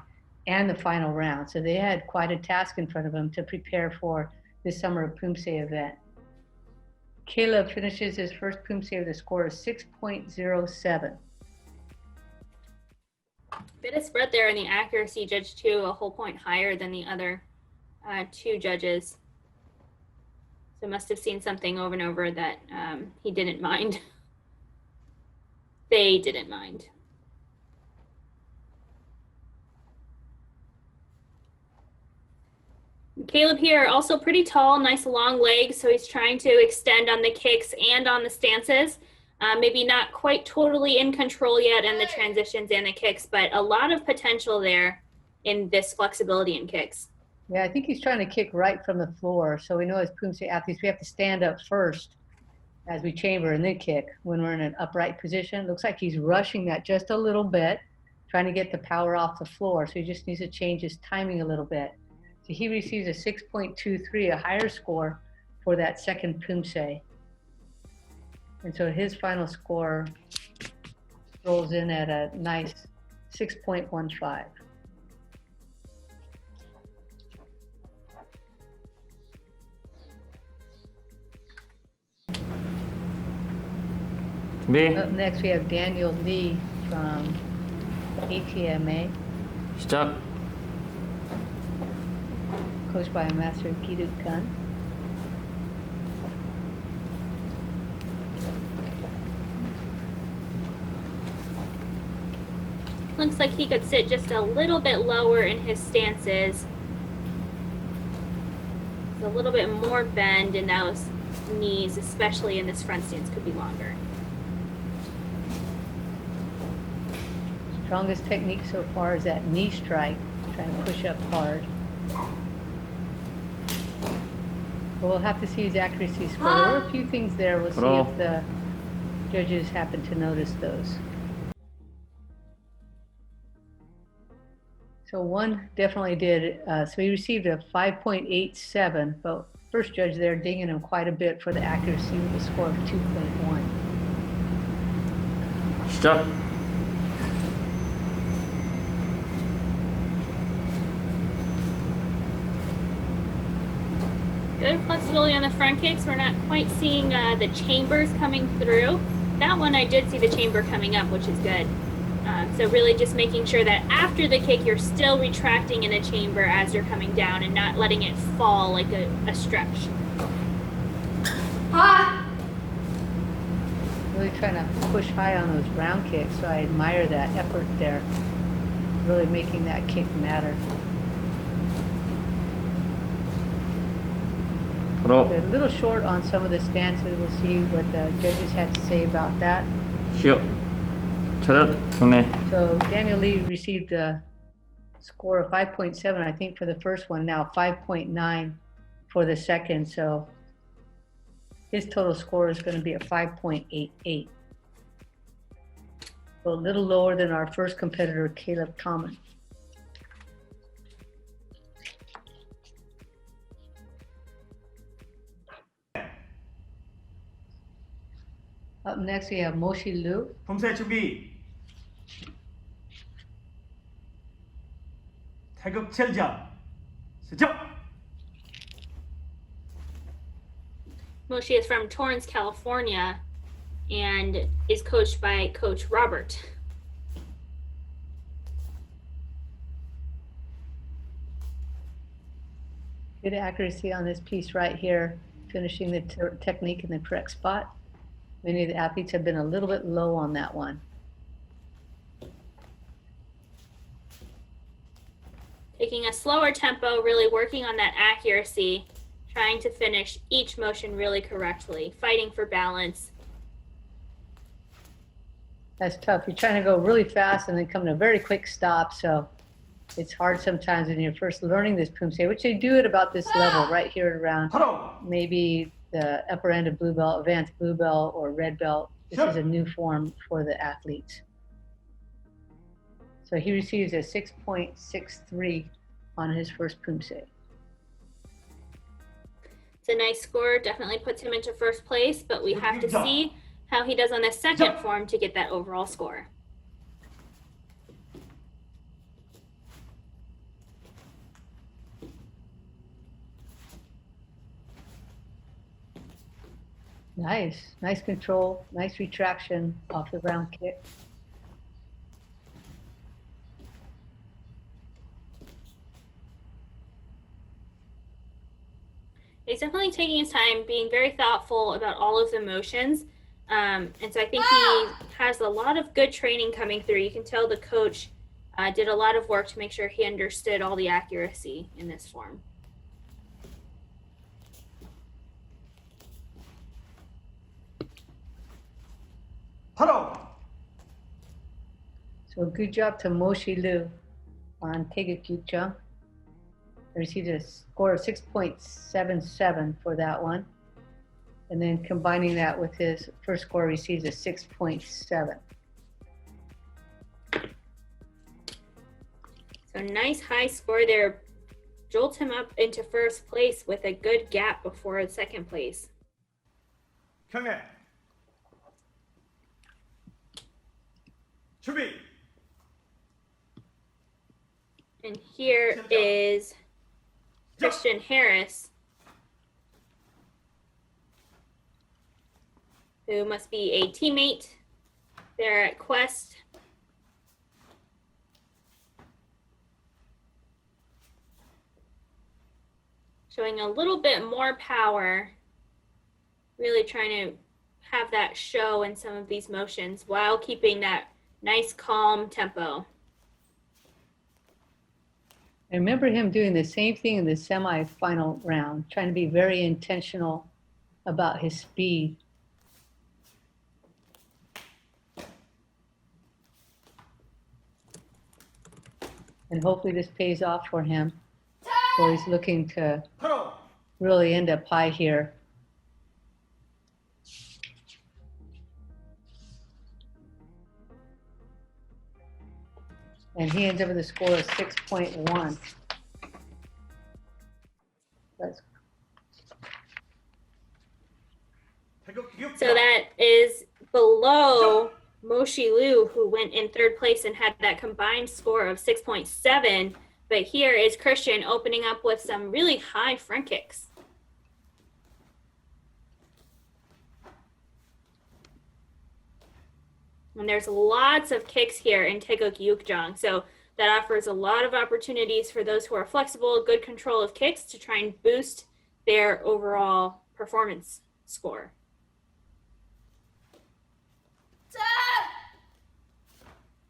and the final round. So they had quite a task in front of them to prepare for this Summer of Poomsae event. Caleb finishes his first Poomsae with a score of 6.07. Bit of spread there in the accuracy judge too, a whole point higher than the other 2 judges. So must have seen something over and over that he didn't mind. They didn't mind. Caleb here, also pretty tall, nice long legs, so he's trying to extend on the kicks and on the stances. Maybe not quite totally in control yet in the transitions and the kicks, but a lot of potential there in this flexibility in kicks. Yeah, I think he's trying to kick right from the floor. So we know as Poomsae athletes, we have to stand up first as we chamber and then kick when we're in an upright position. Looks like he's rushing that just a little bit, trying to get the power off the floor. So he just needs to change his timing a little bit. So he receives a 6.23, a higher score for that second Poomsae. And so his final score rolls in at a nice 6.15. 준비. Up next, we have Daniel Lee from ATMA, 시작. coached by Master Giduk Kun. Looks like he could sit just a little bit lower in his stances. A little bit more bend in those knees, especially in this front stance, could be longer. Strongest technique so far is that knee strike, trying to push up hard. We'll have to see his accuracy score. There were a few things there. We'll see if the judges happen to notice those. So one definitely did. So he received a 5.87, but first judge there dinging him quite a bit for the accuracy with a score of 2.1. 시작. Good flexibility on the front kicks. We're not quite seeing the chambers coming through. That one I did see the chamber coming up, which is good. So really just making sure that after the kick, you're still retracting in a chamber as you're coming down and not letting it fall like a stretch. Really trying to push high on those round kicks, so I admire that effort there. Really making that kick matter. They're a little short on some of the stances. We'll see what the judges had to say about that. 시작. 차렷. 정리. So Daniel Lee received a score of 5.7, I think, for the first one, now 5.9 for the second. So his total score is going to be a 5.88. So a little lower than our first competitor, Caleb Common. Up next, we have Moshi Liu. 봄새 준비. 태극 챌린저. 시작. Moshi is from Torrance, California, and is coached by Coach Robert. Good accuracy on this piece right here, finishing the technique in the correct spot. Many of the athletes have been a little bit low on that one. Taking a slower tempo, really working on that accuracy, trying to finish each motion really correctly, fighting for balance. That's tough. You're trying to go really fast and then come to a very quick stop. So it's hard sometimes when you're first learning this Poomsae, which they do at about this level right here at around maybe the upper end of blue belt, advanced blue belt or red belt. This is a new form for the athletes. So he receives a 6.63 on his first Poomsae. It's a nice score, definitely puts him into first place, but we have to see how he does on the second form to get that overall score. Nice control, nice retraction off the round kick. He's definitely taking his time, being very thoughtful about all of the motions. And so I think he has a lot of good training coming through. You can tell the coach did a lot of work to make sure he understood all the accuracy in this form. Hello. So good job to Moshi Liu on Taegeuk. Received a score of 6.77 for that one. And then combining that with his first score, receives a 6.7. So nice high score there. Jolts him up into first place with a good gap before second place. 경례. 준비. And here is Christian Harris, who must be a teammate there at Quest. Showing a little bit more power, really trying to have that show in some of these motions while keeping that nice calm tempo. I remember him doing the same thing in the semifinal round, trying to be very intentional about his speed. And hopefully this pays off for him. So he's looking to really end up high here. And he ends up with a score of 6.1. So that is below Moshi Liu, who went in third place and had that combined score of 6.7. But here is Christian opening up with some really high front kicks. And there's lots of kicks here in Taegeuk Yukjang. So that offers a lot of opportunities for those who are flexible, good control of kicks to try and boost their overall performance score.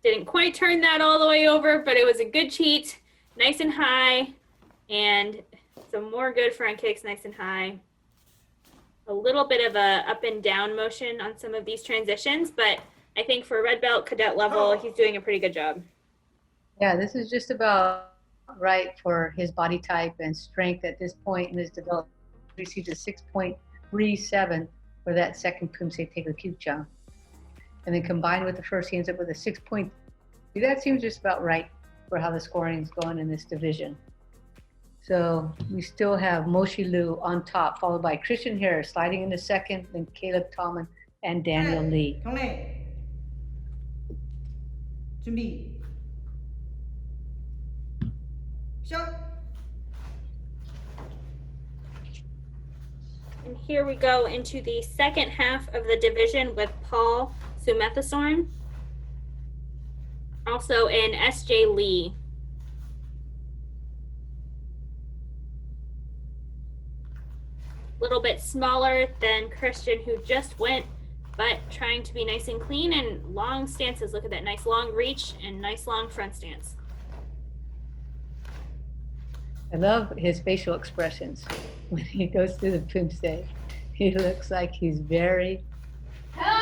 Didn't quite turn that all the way over, but it was a good cheat, nice and high, and some more good front kicks, nice and high. A little bit of a up and down motion on some of these transitions, but I think for red belt cadet level, he's doing a pretty good job. Yeah, this is just about right for his body type and strength at this point in his development. He received a 6.37 for that second Poomsae Taegeuk Yukjang. And then combined with the first, he ends up with a 6.2. That seems just about right for how the scoring is going in this division. So we still have Moshi Liu on top, followed by Christian Harris sliding into second, then Caleb Tallman and Daniel Lee. 경례. 준비. 시작. And here we go into the second half of the division with Paul Sumethasорn, also in SJ Lee. A little bit smaller than Christian, who just went, but trying to be nice and clean and long stances. Look at that nice long reach and nice long front stance. I love his facial expressions when he goes through the Poomsae. He looks like he's very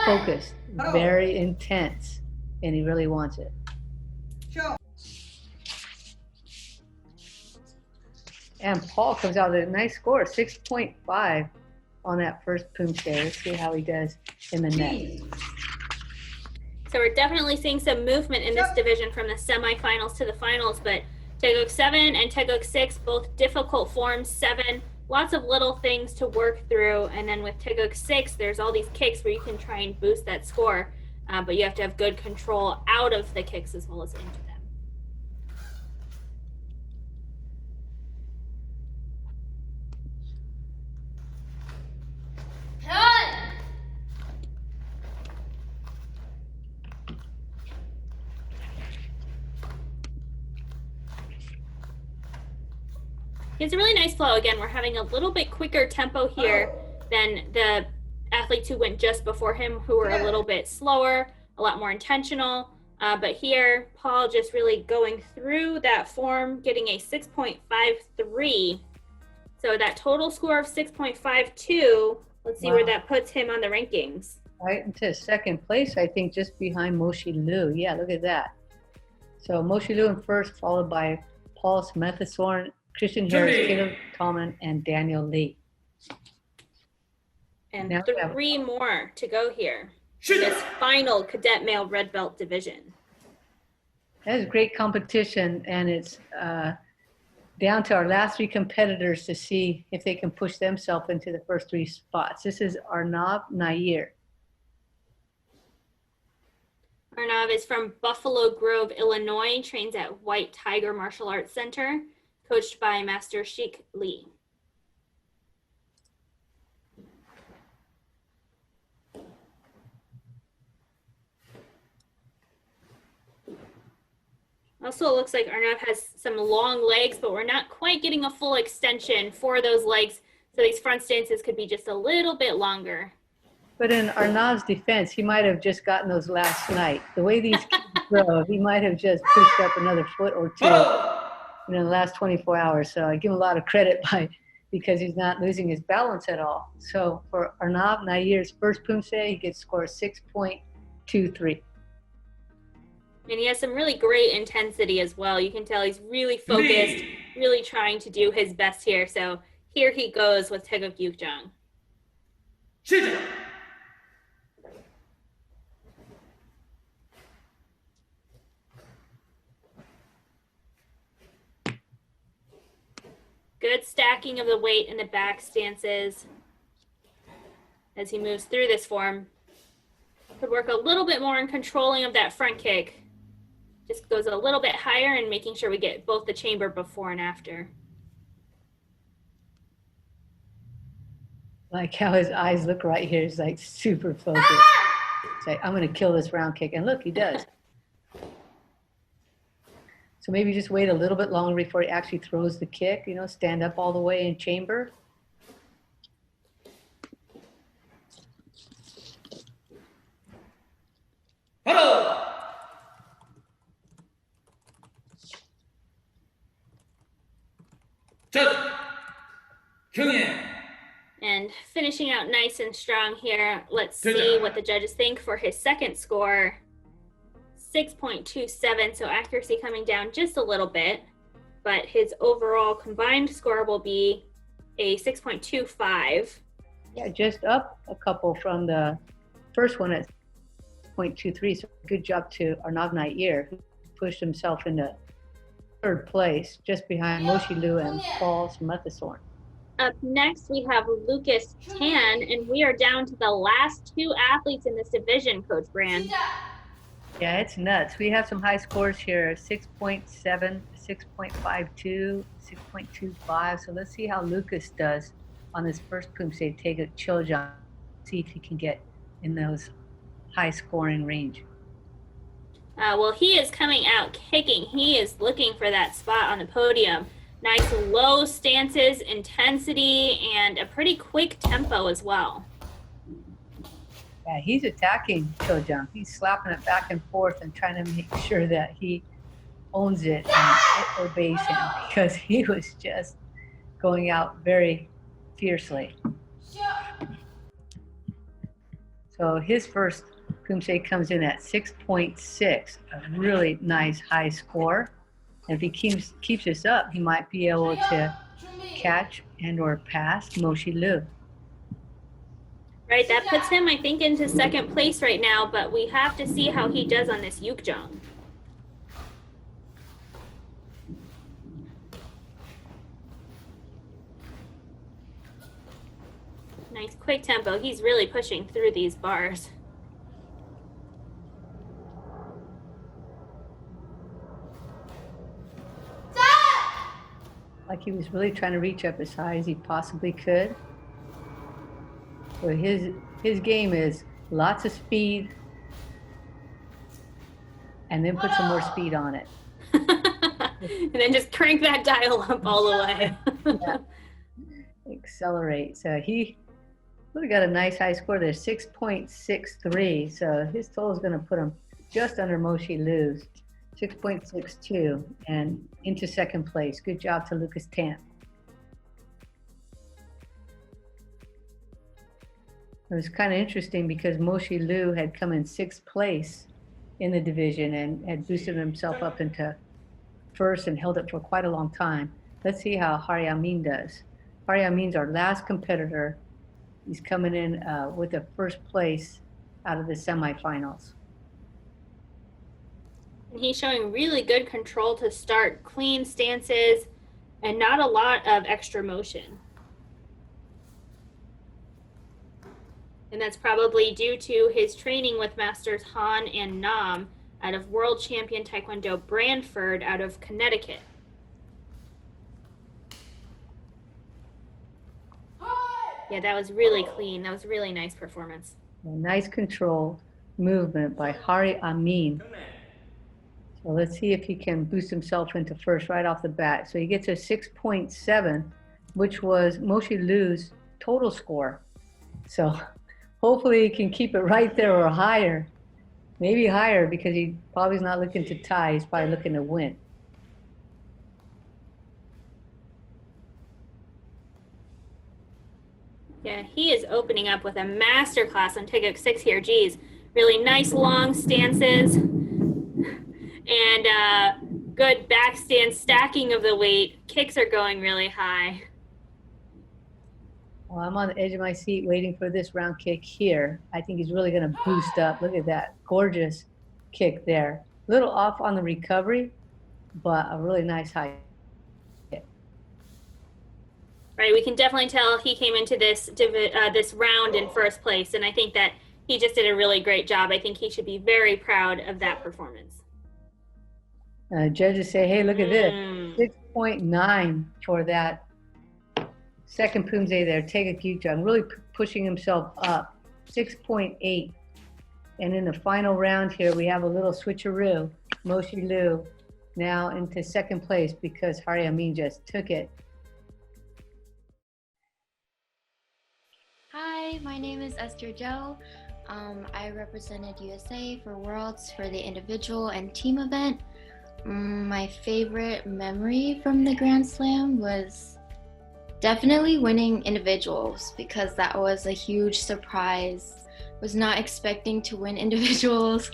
focused, very intense, and he really wants it. Sure. And Paul comes out with a nice score, 6.5 on that first Poomsae. Let's see how he does in the next. So we're definitely seeing some movement in this division from the semifinals to the finals, but Taeguk 7 and Taeguk 6, both difficult forms. 7, lots of little things to work through. And then with Taeguk 6, there's all these kicks where you can try and boost that score, but you have to have good control out of the kicks as well as into them. He has a really nice flow. Again, we're having a little bit quicker tempo here than the athletes who went just before him, who were a little bit slower, a lot more intentional. But here, Paul just really going through that form, getting a 6.53. So that total score of 6.52, let's see where that puts him on the rankings. Right into second place, I think, just behind Moshi Liu. Yeah, look at that. So Moshi Liu in first, followed by Paul Smeththorn, Christian Harris, Caleb Tallman, and Daniel Lee. And now 3 more to go here. This final Cadet Male Red Belt division. That is great competition, and it's down to our last 3 competitors to see if they can push themselves into the first 3 spots. This is Arnav Nair. Arnav is from Buffalo Grove, Illinois, trains at White Tiger Martial Arts Center, coached by Master Sheik Lee. Also, it looks like Arnav has some long legs, but we're not quite getting a full extension for those legs. So these front stances could be just a little bit longer. But in Arnav's defense, he might have just gotten those last night. The way these kids grow, he might have just pushed up another foot or 2 in the last 24 hours. So I give him a lot of credit because he's not losing his balance at all. So for Arnav Nair's first Poomsae, he gets score 6.23. And he has some really great intensity as well. You can tell he's really focused, really trying to do his best here. So here he goes with Taeguk Yukjang. Good stacking of the weight in the back stances as he moves through this form. Could work a little bit more in controlling of that front kick. Just goes a little bit higher and making sure we get both the chamber before and after. Like how his eyes look right here. He's like super focused. It's like, I'm going to kill this round kick. And look, he does. So maybe just wait a little bit longer before he actually throws the kick, you know, stand up all the way in chamber. Hello. And finishing out nice and strong here. Let's see what the judges think for his second score. 6.27, so accuracy coming down just a little bit, but his overall combined score will be a 6.25. Yeah, just up a couple from the first one at 0.23, so good job to Arnav Nair, who pushed himself into third place, just behind Moshi Liu and Paul Smeththorn. Up next, we have Lucas Tan, and we are down to the last 2 athletes in this division, Coach Brand. Yeah, it's nuts. We have some high scores here, 6.7, 6.52, 6.25. So let's see how Lucas does on this first Poomsae Taeguk Choljang. See if he can get in those high scoring range. Well, he is coming out kicking. He is looking for that spot on the podium. Nice low stances, intensity, and a pretty quick tempo as well. Yeah, he's attacking Choljang. He's slapping it back and forth and trying to make sure that he owns it and it obeys him, because he was just going out very fiercely. So his first Poomsae comes in at 6.6, a really nice high score. And if he keeps this up, he might be able to catch and or pass Moshi Liu. Right, that puts him, I think, into second place right now, but we have to see how he does on this yukjong. Nice quick tempo. He's really pushing through these bars. Like he was really trying to reach up as high as he possibly could. So his game is lots of speed and then put some more speed on it. And then just crank that dial up all the way. Yeah. Accelerate. So he really got a nice high score there, 6.63. So his total is going to put him just under Moshi Liu's, 6.62, and into second place. Good job to Lucas Tan. It was kind of interesting because Moshi Liu had come in 6th place in the division and had boosted himself up into first and held it for quite a long time. Let's see how Hari Amin does. Hari Amin's our last competitor. He's coming in with the first place out of the semifinals. And he's showing really good control to start, clean stances, and not a lot of extra motion. And that's probably due to his training with Masters Han and Nam out of World Champion Taekwondo Brantford out of Connecticut. Yeah, that was really clean. That was a really nice performance. A nice control movement by Hari Amin. So let's see if he can boost himself into first right off the bat. So he gets a 6.7, which was Moshi Liu's total score. So hopefully he can keep it right there or higher. Maybe higher because he probably is not looking to tie. He's probably looking to win. Yeah, he is opening up with a master class on Taeguk 6 here. Geez, really nice long stances and good back stand stacking of the weight. Kicks are going really high. Well, I'm on the edge of my seat waiting for this round kick here. I think he's really going to boost up. Look at that gorgeous kick there. A little off on the recovery, but a really nice high kick. Right, we can definitely tell he came into this round in first place, and I think that he just did a really great job. I think he should be very proud of that performance. Judges say, hey, look at this, 6.9 for that second Poomsae there, Taeguk Yukjong, really pushing himself up, 6.8. And in the final round here, we have a little switcheroo. Moshi Liu now into second place because Hari Amin just took it. Hi, my name is Esther Jo. I represented USA for Worlds for the individual and team event. My favorite memory from the Grand Slam was definitely winning individuals because that was a huge surprise. Was not expecting to win individuals,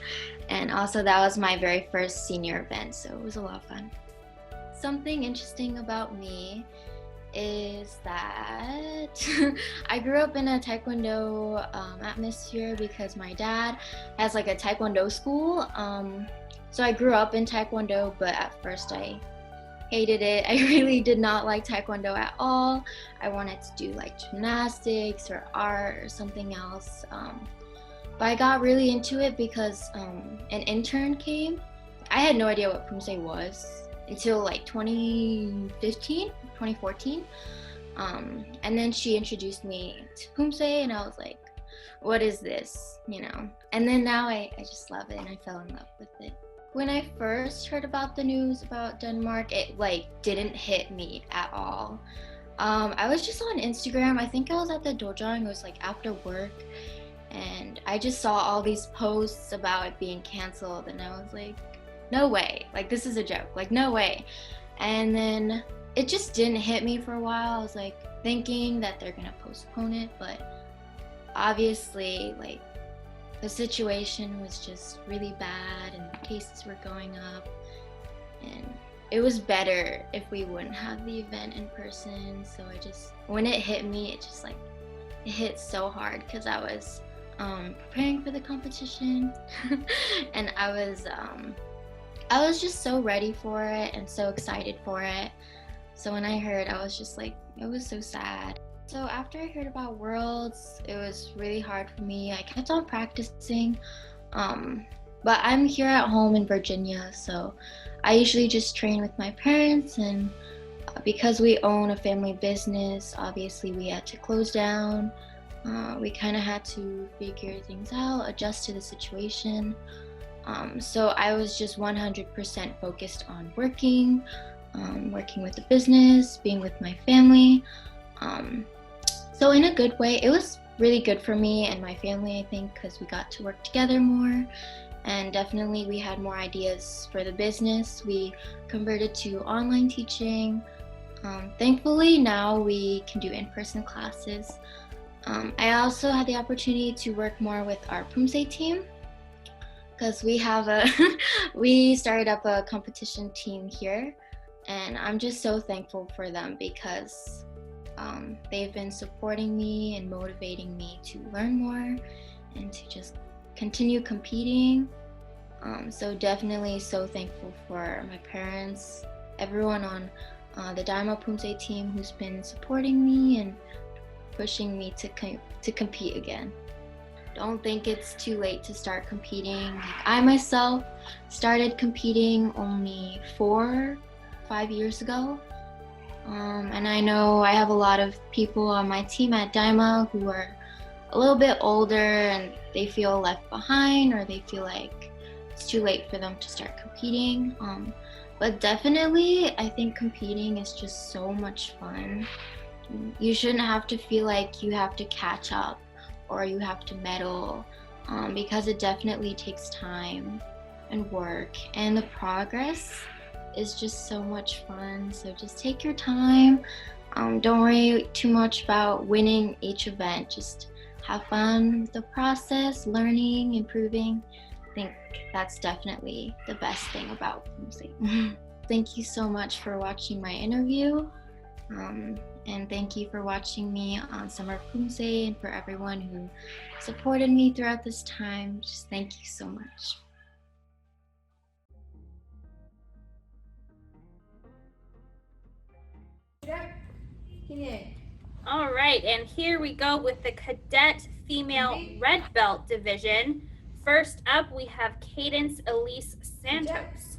and also that was my very first senior event, so it was a lot of fun. Something interesting about me is that I grew up in a Taekwondo atmosphere because my dad has like a Taekwondo school. So I grew up in Taekwondo, but at first I hated it. I really did not like Taekwondo at all. I wanted to do like gymnastics or art or something else. But I got really into it because an intern came. I had no idea what Poomsae was until like 2014. And then she introduced me to Poomsae and I was like, what is this, you know? And then now I just love it and I fell in love with it. When I first heard about the news about Denmark, it like didn't hit me at all. I was just on Instagram. I think I was at the dojo and it was like after work. And I just saw all these posts about it being canceled and I was like, no way, like this is a joke, like no way. And then it just didn't hit me for a while. I was like thinking that they're gonna postpone it, but obviously like the situation was just really bad and the cases were going up and it was better if we wouldn't have the event in person. So when it hit me, it just like, it hit so hard because I was preparing for the competition and I was just so ready for it and so excited for it. So when I heard, I was just like, it was so sad. So after I heard about Worlds, it was really hard for me. I kept on practicing, but I'm here at home in Virginia, so I usually just train with my parents, and because we own a family business, obviously we had to close down. We kind of had to figure things out, adjust to the situation. So I was just 100% focused on working with the business, being with my family. So in a good way, it was really good for me and my family, I think, because we got to work together more. And definitely we had more ideas for the business. We converted to online teaching. Thankfully now we can do in-person classes. I also had the opportunity to work more with our Poomsae team, because we started up a competition team here, and I'm just so thankful for them because they've been supporting me and motivating me to learn more and to just continue competing. So definitely so thankful for my parents, everyone on the Male Poomsae team who's been supporting me and pushing me to compete again. Don't think it's too late to start competing. I myself started competing only 4-5 years ago. And I know I have a lot of people on my team at Daima who are a little bit older and they feel left behind, or they feel like it's too late for them to start competing. But definitely, I think competing is just so much fun. You shouldn't have to feel like you have to catch up or you have to medal, because it definitely takes time and work, and the progress is just so much fun. So just take your time. Don't worry too much about winning each event. Just have fun with the process, learning, improving. I think that's definitely the best thing about Poomsae. Thank you so much for watching my interview. And thank you for watching me on Summer of Poomsae, and for everyone who supported me throughout this time. Just thank you so much. All right, and here we go with the Cadet Female Red Belt division. First up, we have Cadence Elise Santos.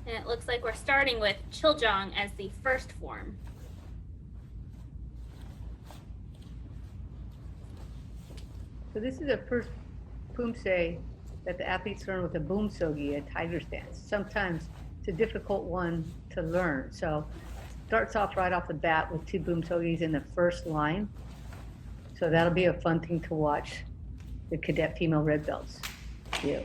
And it looks like we're starting with Chiljong as the first form. So this is the first Poomsae that the athletes learn with a boomsogi, a tiger stance. Sometimes it's a difficult one to learn. So it starts off right off the bat with 2 boomsogis in the first line. So that'll be a fun thing to watch the Cadet Female Red Belts do.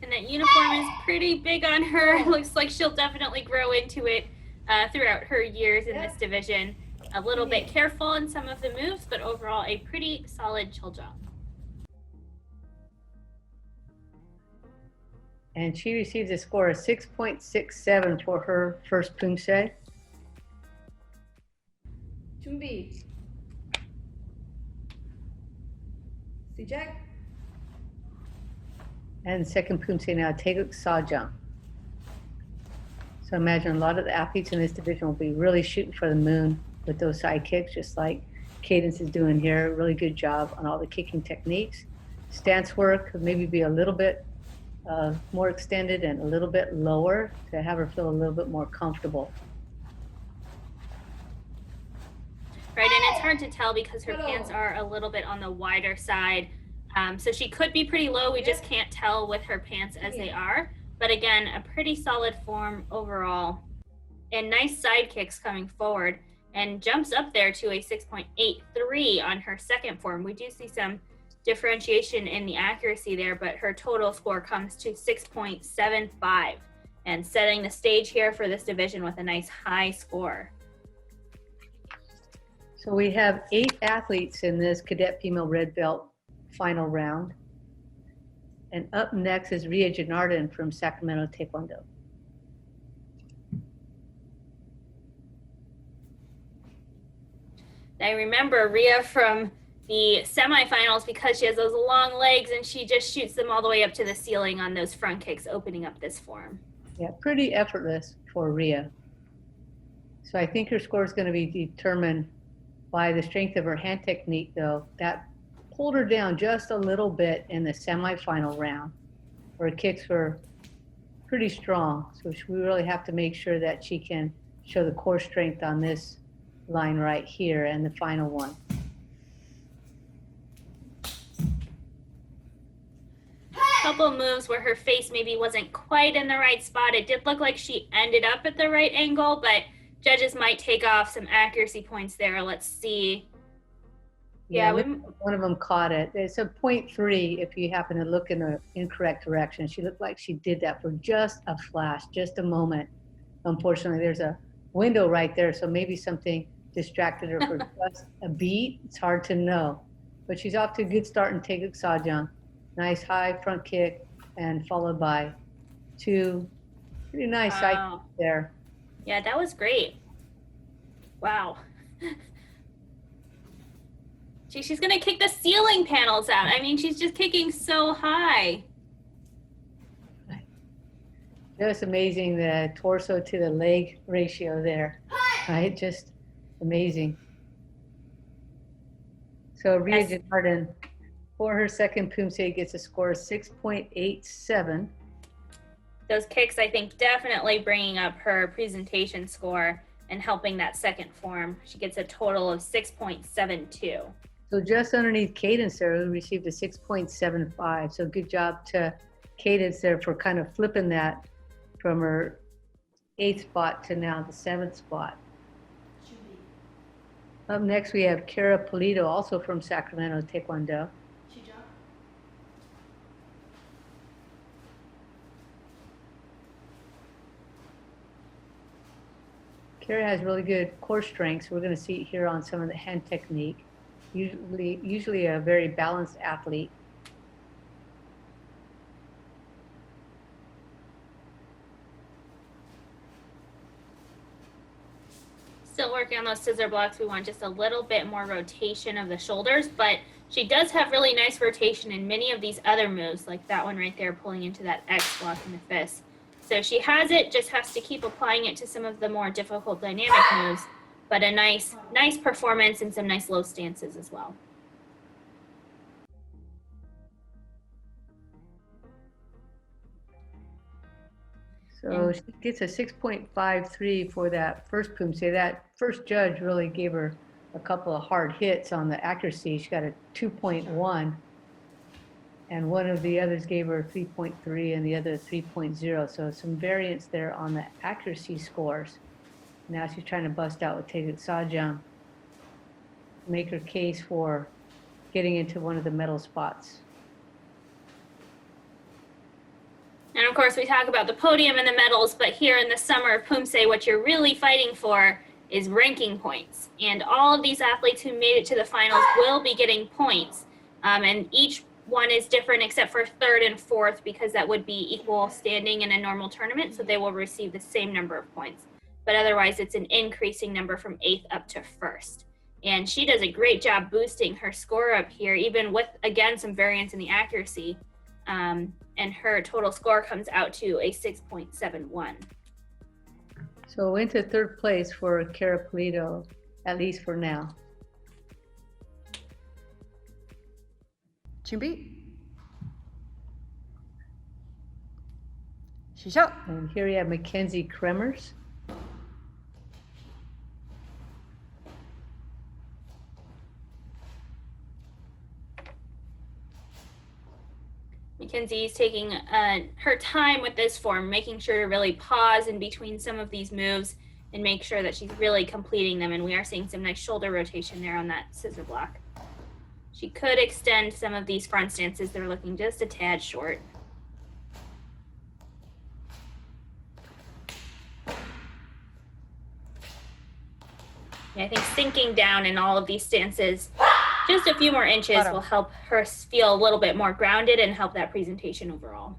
And that uniform is pretty big on her. Looks like she'll definitely grow into it throughout her years in this division. A little bit careful in some of the moves, but overall a pretty solid Chiljong. And she received a score of 6.67 for her first Poomsae. 준비. 시작. And second Poomsae now, Taeguk Sejong. So imagine a lot of the athletes in this division will be really shooting for the moon with those side kicks, just like Cadence is doing here. Really good job on all the kicking techniques. Stance work could maybe be a little bit more extended and a little bit lower to have her feel a little bit more comfortable. Right, and it's hard to tell because her pants are a little bit on the wider side. So she could be pretty low. We just can't tell with her pants as they are. But again, a pretty solid form overall. And nice side kicks coming forward. And jumps up there to a 6.83 on her second form. We do see some differentiation in the accuracy there, but her total score comes to 6.75. And setting the stage here for this division with a nice high score. So we have 8 athletes in this Cadet Female Red Belt final round. And up next is Ria Janardhan from Sacramento Taekwondo. I remember Rhea from the semifinals because she has those long legs and she just shoots them all the way up to the ceiling on those front kicks, opening up this form. Yeah, pretty effortless for Rhea. So I think her score is going to be determined by the strength of her hand technique, though. That pulled her down just a little bit in the semifinal round. Her kicks were pretty strong, so we really have to make sure that she can show the core strength on this line right here and the final one. Couple moves where her face maybe wasn't quite in the right spot. It did look like she ended up at the right angle, but judges might take off some accuracy points there. Let's see. Yeah, one of them caught it. It's a 0.3 if you happen to look in the incorrect direction. She looked like she did that for just a flash, just a moment. Unfortunately, there's a window right there, so maybe something distracted her for just a beat. It's hard to know. But she's off to a good start in Taeguk Sajang. Nice high front kick and followed by 2 pretty nice side kicks there. Yeah, that was great. Wow. She's going to kick the ceiling panels out. I mean, she's just kicking so high. Just amazing, the torso to the leg ratio there, right? Just amazing. So Rhea Janardhan, for her second Poomsae, gets a score of 6.87. Those kicks, I think, definitely bringing up her presentation score and helping that second form. She gets a total of 6.72. So just underneath Cadence there, who received a 6.75. So good job to Cadence there for kind of flipping that from her 8th spot to now the 7th spot. Up next, we have Kara Polito, also from Sacramento Taekwondo. Kara has really good core strength, so we're going to see it here on some of the hand technique. Usually a very balanced athlete. Still working on those scissor blocks. We want just a little bit more rotation of the shoulders, but she does have really nice rotation in many of these other moves, like that one right there, pulling into that X block in the fist. So she has it, just has to keep applying it to some of the more difficult dynamic moves, but a nice performance and some nice low stances as well. So she gets a 6.53 for that first Poomsae. That first judge really gave her a couple of hard hits on the accuracy. She got a 2.1, and one of the others gave her 3.3 and the other 3.0. So some variance there on the accuracy scores. Now she's trying to bust out with Taeguk Sajang, make her case for getting into one of the medal spots. And of course, we talk about the podium and the medals, but here in the Summer of Poomsae, what you're really fighting for is ranking points. And all of these athletes who made it to the finals will be getting points. And each one is different except for third and fourth, because that would be equal standing in a normal tournament, so they will receive the same number of points. But otherwise, it's an increasing number from 8th up to 1st. And she does a great job boosting her score up here, even with, again, some variance in the accuracy. And her total score comes out to a 6.71. So into third place for Kara Polito, at least for now. 준비. 시작. And here we have Mackenzie Kremers. Mackenzie's taking her time with this form, making sure to really pause in between some of these moves and make sure that she's really completing them. And we are seeing some nice shoulder rotation there on that scissor block. She could extend some of these front stances. They're looking just a tad short. Yeah, I think sinking down in all of these stances just a few more inches will help her feel a little bit more grounded and help that presentation overall.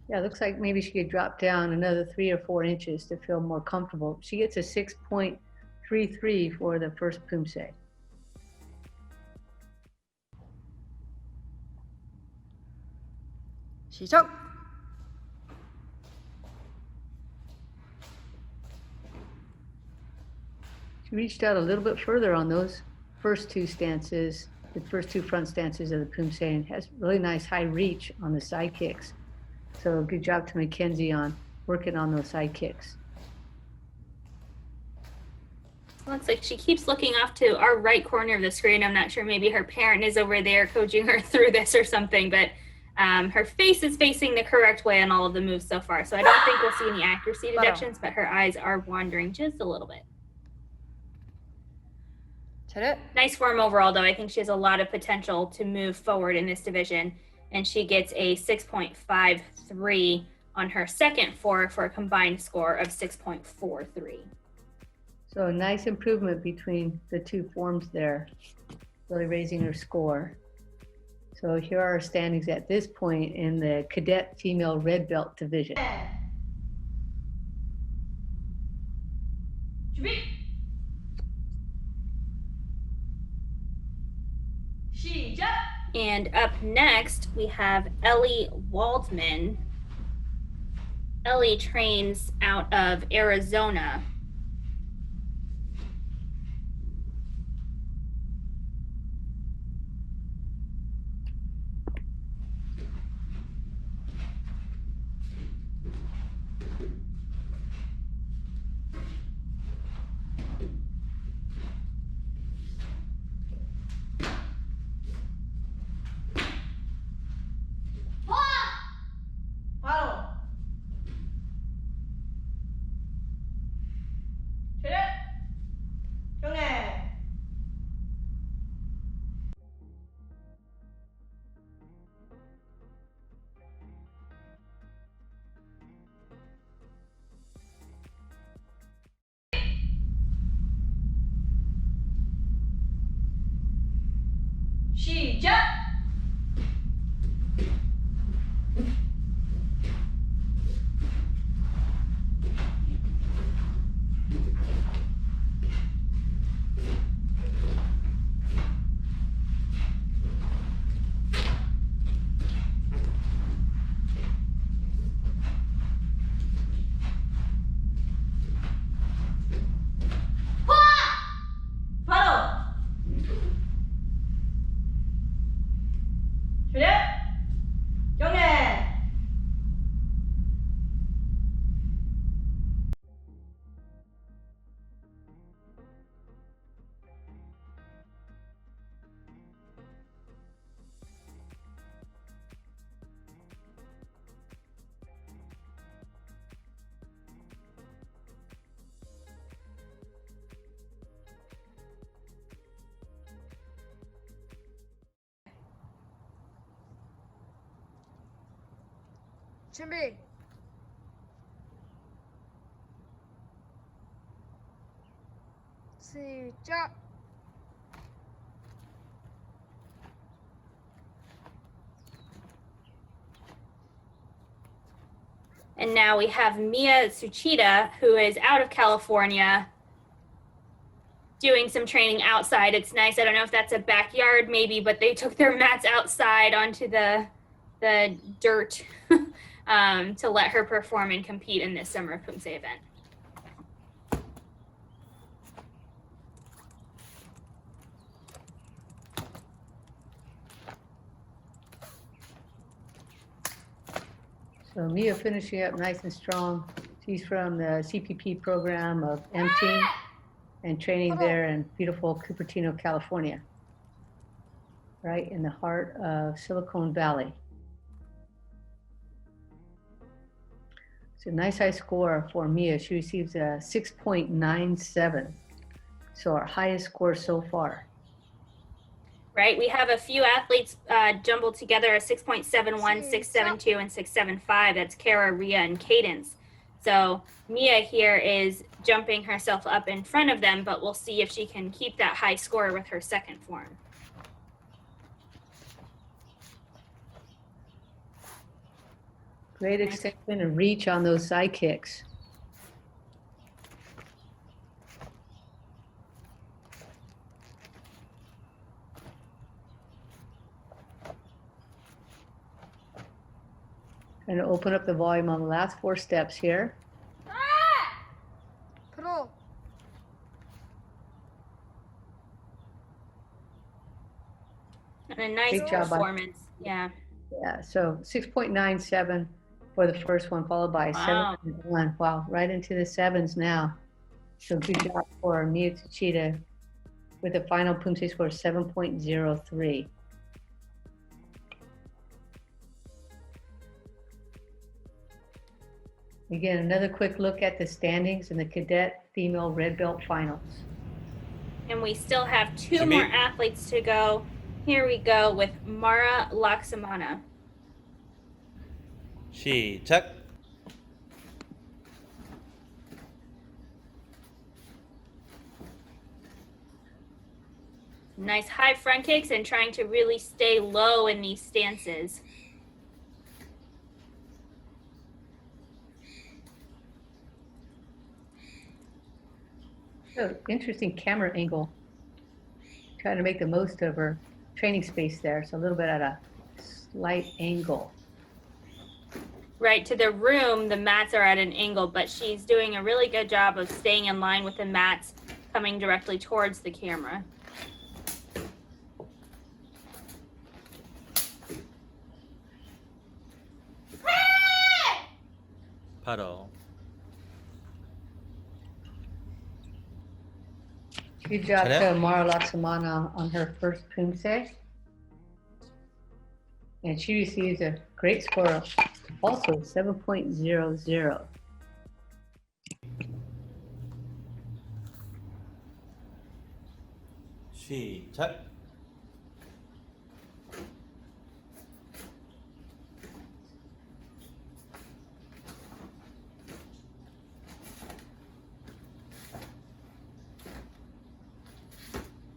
Yeah, it looks like maybe she could drop down another 3 or 4 inches to feel more comfortable. She gets a 6.33 for the first Poomsae. 시작. She reached out a little bit further on those first two stances, the first two front stances of the Poomsae, and has really nice high reach on the side kicks. So good job to Mackenzie on working on those side kicks. Looks like she keeps looking off to our right corner of the screen. I'm not sure, maybe her parent is over there coaching her through this or something, but her face is facing the correct way on all of the moves so far. So I don't think we'll see any accuracy deductions, but her eyes are wandering just a little bit. Nice form overall, though. I think she has a lot of potential to move forward in this division, and she gets a 6.53 on her second for a combined score of 6.43. So a nice improvement between the two forms there, really raising her score. So here are our standings at this point in the Cadet Female Red Belt division. And up next, we have Ellie Waldman. Ellie trains out of Arizona. 준비. 시작. And now we have Mia Tsuchida, who is out of California, doing some training outside. It's nice. I don't know if that's a backyard maybe, but they took their mats outside onto the dirt to let her perform and compete in this Summer of Poomsae event. So Mia finishing up nice and strong. She's from the CPP program of M Team and training there in beautiful Cupertino, California, right in the heart of Silicon Valley. So nice high score for Mia. She receives a 6.97. So our highest score so far. Right, we have a few athletes jumbled together, a 6.71, 6.72, and 6.75. That's Kara, Rhea, and Cadence. So Mia here is jumping herself up in front of them, but we'll see if she can keep that high score with her second form. Great extension and reach on those side kicks. And open up the volume on the last 4 steps here. 프로. And a nice Great job, performance. Yeah. Yeah, so 6.97 for the first one, followed by Wow. 7.1. Wow, right into the sevens now. So good job for Miyako Tsuchida with a final Poomsae score of 7.03. Again, another quick look at the standings in the Cadet Female Red Belt Finals. And we still have 2 more athletes to go. Here we go with Mara Laksamana. 시작. Nice high front kicks and trying to really stay low in these stances. So interesting camera angle. Trying to make the most of her training space there. So a little bit at a slight angle. Right to the room, the mats are at an angle, but she's doing a really good job of staying in line with the mats coming directly towards the camera. 바로. Good job 잘해? to Mara Laksamana on her first Poomsae. And she receives a great score of also 7.00. 시작.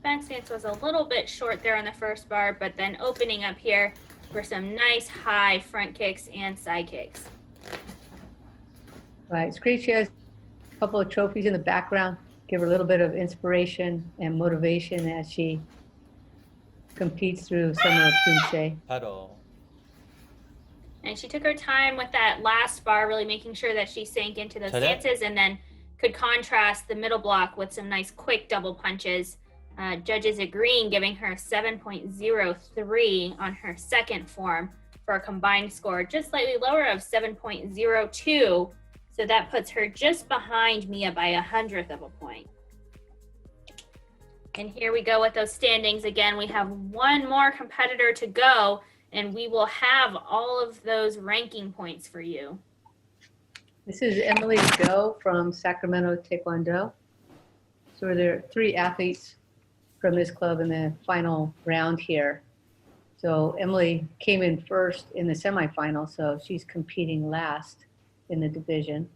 Back stance was a little bit short there on the first bar, but then opening up here for some nice high front kicks and side kicks. Right, it's great she has a couple of trophies in the background, give her a little bit of inspiration and motivation as she competes through Summer of Poomsae. 바로. And she took her time with that last bar, really making sure that she sank into those 잘해? stances and then could contrast the middle block with some nice quick double punches. Judges agreeing, giving her 7.03 on her second form for a combined score just slightly lower of 7.02. So that puts her just behind Mia by 100th of a point. And here we go with those standings. Again, we have 1 more competitor to go, and we will have all of those ranking points for you. This is Emily Go from Sacramento Taekwondo. So there are 3 athletes from this club in the final round here. So Emily came in first in the semifinal, so she's competing last in the division.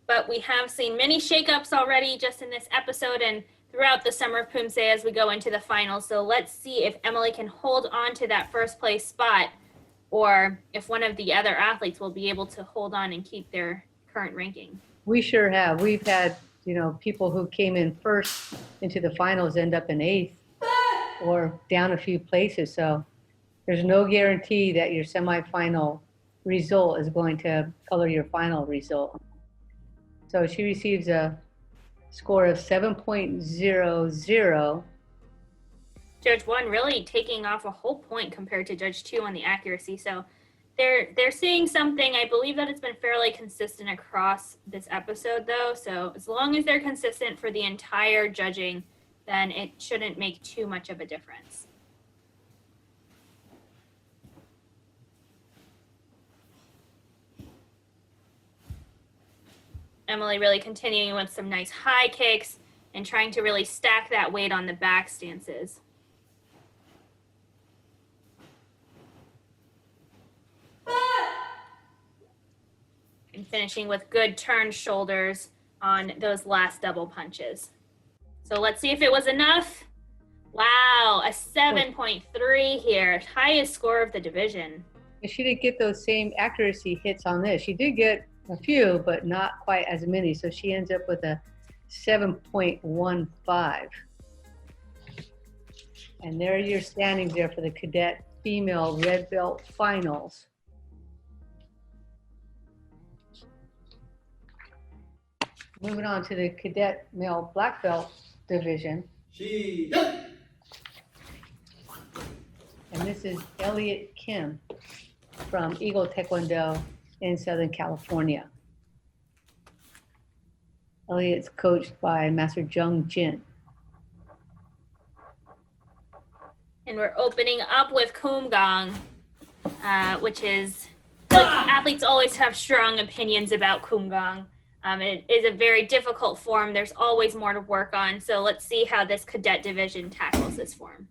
But we have seen many shakeups already just in this episode and throughout the Summer of Poomsae as we go into the finals. So let's see if Emily can hold on to that first place spot or if one of the other athletes will be able to hold on and keep their current ranking. We sure have. We've had, people who came in first into the finals end up in 8th or down a few places. So there's no guarantee that your semifinal result is going to color your final result. So she receives a score of 7.00. Judge 1 really taking off a whole point compared to Judge 2 on the accuracy. So they're seeing something. I believe that it's been fairly consistent across this episode though. So as long as they're consistent for the entire judging, then it shouldn't make too much of a difference. Emily really continuing with some nice high kicks and trying to really stack that weight on the back stances. And finishing with good turned shoulders on those last double punches. So let's see if it was enough. Wow, a 7.3 here, highest score of the division. She didn't get those same accuracy hits on this. She did get a few, but not quite as many. So she ends up with a 7.15. And there are your standings there for the Cadet female red belt finals. Moving on to the cadet male black belt division. And this is Elliot Kim from Eagle Taekwondo in Southern California. Elliot's coached by Master Jung Jin. And we're opening up with Kumgang, which is, like, athletes always have strong opinions about Kumgang. It is a very difficult form. There's always more to work on. So let's see how this cadet division tackles this form.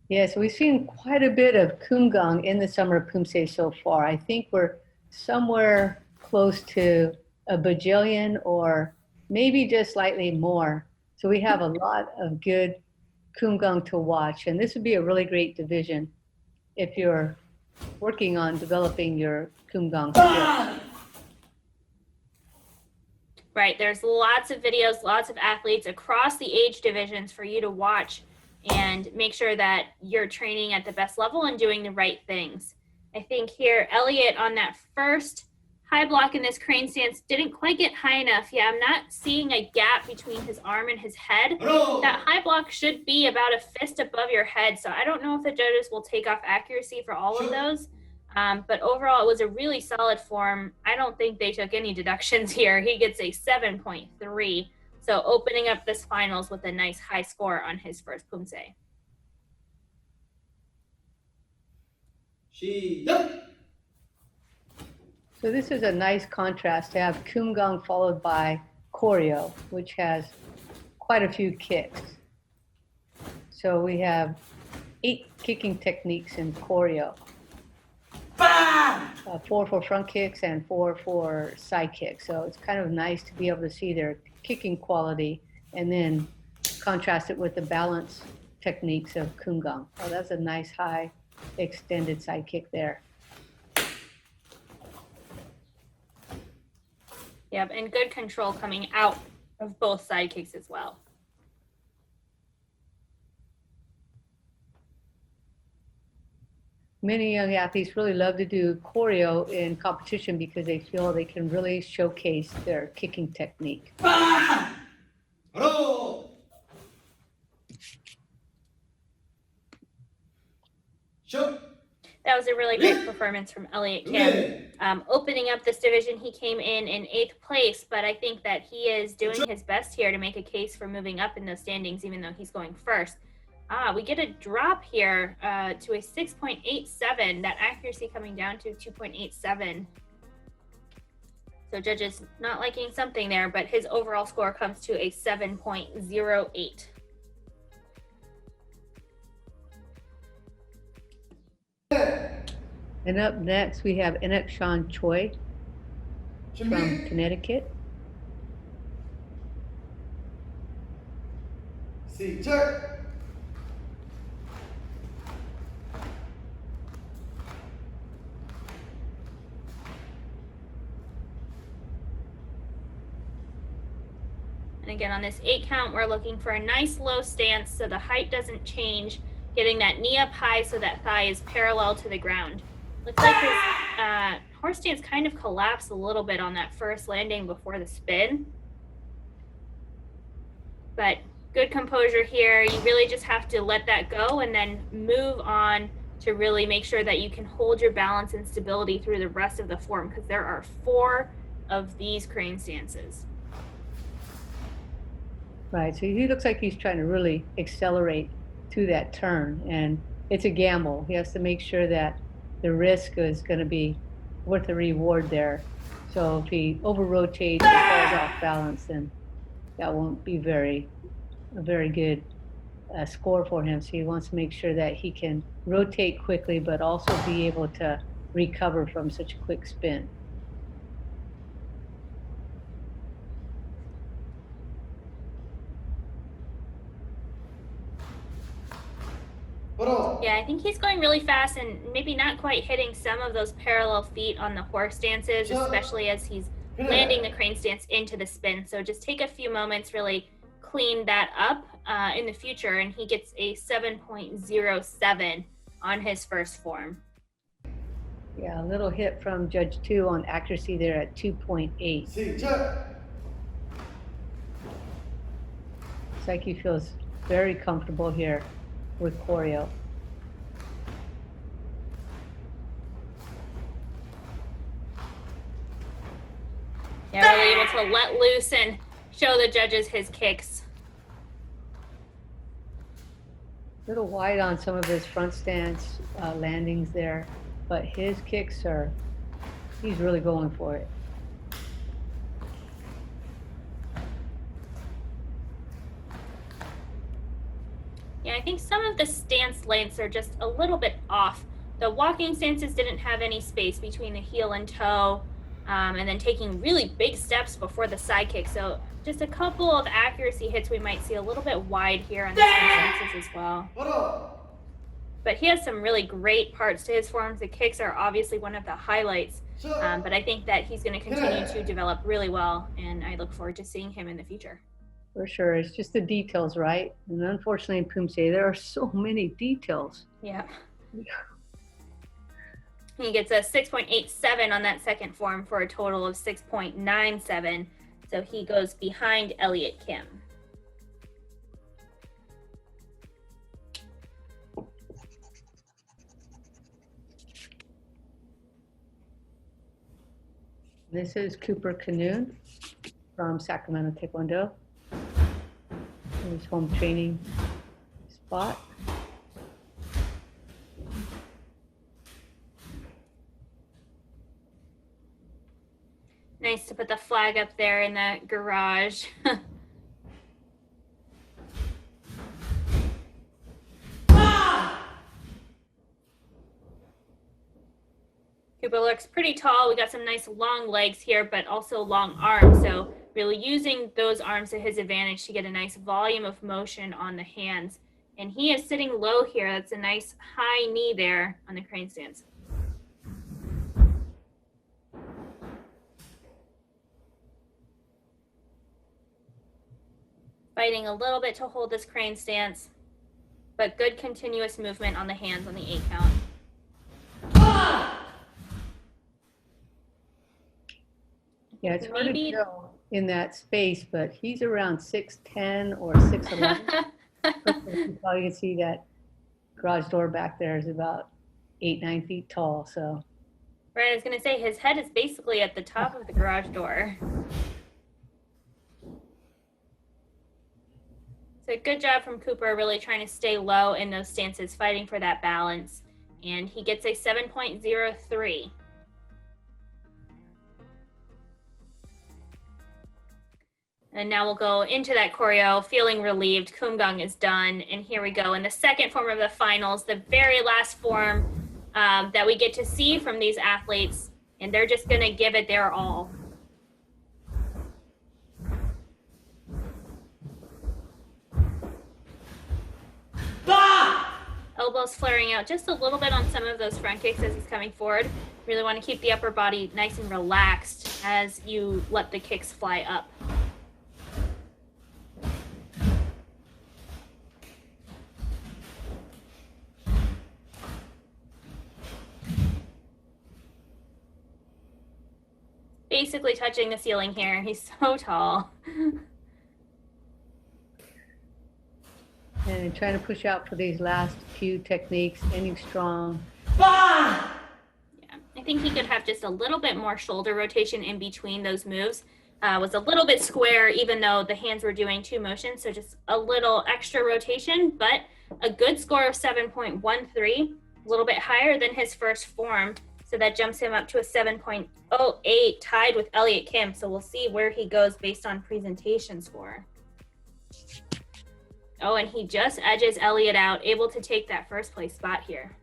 Yeah, so we've seen quite a bit of Kumgang in the Summer of Poomsae so far. I think we're somewhere close to a bajillion or maybe just slightly more. So we have a lot of good Kumgang to watch. And this would be a really great division if you're working on developing your Kumgang skills. Right, there's lots of videos, lots of athletes across the age divisions for you to watch and make sure that you're training at the best level and doing the right things. I think here, Elliot on that first high block in this crane stance didn't quite get high enough. Yeah, I'm not seeing a gap between his arm and his head. That high block should be about a fist above your head. So I don't know if the judges will take off accuracy for all of those. But overall, it was a really solid form. I don't think they took any deductions here. He gets a 7.3. So opening up this finals with a nice high score on his first Poomsae. So this is a nice contrast to have Kumgang followed by choreo, which has quite a few kicks. So we have 8 kicking techniques in choreo. 4 for front kicks and 4 for side kicks. So it's kind of nice to be able to see their kicking quality and then contrast it with the balance techniques of Kumgang. Oh, that's a nice high extended side kick there. Yep, and good control coming out of both side kicks as well. Many young athletes really love to do choreo in competition because they feel they can really showcase their kicking technique. That was a really great performance from Elliot Kim. Opening up this division, he came in 8th place, but I think that he is doing his best here to make a case for moving up in those standings, even though he's going first. We get a drop here to a 6.87, that accuracy coming down to 2.87. So judges not liking something there, but his overall score comes to a 7.08. And up next, we have Enak Sean Choi from Connecticut. And again, on this 8 count, we're looking for a nice low stance so the height doesn't change, getting that knee up high so that thigh is parallel to the ground. Looks like his horse stance kind of collapsed a little bit on that first landing before the spin. But good composure here. You really just have to let that go and then move on to really make sure that you can hold your balance and stability through the rest of the form, because there are 4 of these crane stances. Right, so he looks like he's trying to really accelerate to that turn, and it's a gamble. He has to make sure that the risk is going to be worth the reward there. So if he over-rotates or falls off balance, then that won't be a very good score for him. So he wants to make sure that he can rotate quickly, but also be able to recover from such a quick spin. Yeah, I think he's going really fast and maybe not quite hitting some of those parallel feet on the horse stances, especially as he's landing the crane stance into the spin. So just take a few moments, really clean that up, in the future, and he gets a 7.07 on his first form. Yeah, a little hit from Judge 2 on accuracy there at 2.8. Psyche feels very comfortable here with choreo. Yeah, really able to let loose and show the judges his kicks. A little wide on some of his front stance landings there, but his kicks are, he's really going for it. Yeah, I think some of the stance lengths are just a little bit off. The walking stances didn't have any space between the heel and toe, and then taking really big steps before the side kick. So just a couple of accuracy hits we might see a little bit wide here on the stances as well. But he has some really great parts to his forms. The kicks are obviously one of the highlights, but I think that he's going to continue to develop really well, and I look forward to seeing him in the future. For sure, it's just the details, right? And unfortunately in Poomsae, there are so many details. Yeah. He gets a 6.87 on that second form for a total of 6.97. So he goes behind Elliot Kim. This is Cooper Canoon from Sacramento Taekwondo. His home training spot. Nice to put the flag up there in the garage. Cooper looks pretty tall. We got some nice long legs here, but also long arms. So really using those arms to his advantage to get a nice volume of motion on the hands. And he is sitting low here. That's a nice high knee there on the crane stance. Fighting a little bit to hold this crane stance, but good continuous movement on the hands on the 8 count. Yeah, it's hard to tell in that space, but he's around 6'10" or 6'11". You probably can see that garage door back there is about 8-9 feet tall. So, right, I was gonna say his head is basically at the top of the garage door. So good job from Cooper, really trying to stay low in those stances, fighting for that balance. And he gets a 7.03. And now we'll go into that choreo, feeling relieved. Kumgang is done. And here we go in the second form of the finals, the very last form that we get to see from these athletes. And they're just going to give it their all. Elbows flaring out just a little bit on some of those front kicks as he's coming forward. Really want to keep the upper body nice and relaxed as you let the kicks fly up. Basically touching the ceiling here. He's so tall. and trying to push out for these last few techniques, ending strong. Yeah, I think he could have just a little bit more shoulder rotation in between those moves. Was a little bit square, even though the hands were doing 2 motions. So just a little extra rotation, but a good score of 7.13, a little bit higher than his first form. So that jumps him up to a 7.08, tied with Elliot Kim. So we'll see where he goes based on presentation score. Oh, and he just edges Elliot out, able to take that first place spot here.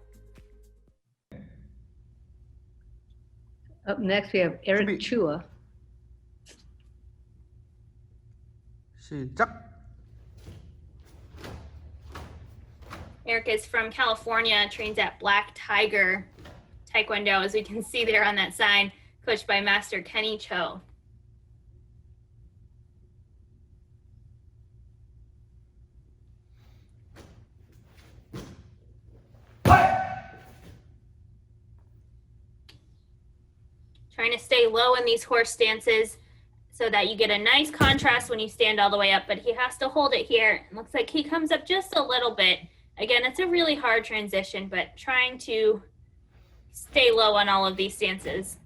Up next, we have Yerick Chua. Yerick is from California, trains at Black Tiger Taekwondo, as we can see there on that sign, coached by Master Kenny Cho. trying to stay low in these horse stances so that you get a nice contrast when you stand all the way up, but he has to hold it here. It looks like he comes up just a little bit. Again, it's a really hard transition, but trying to stay low on all of these stances.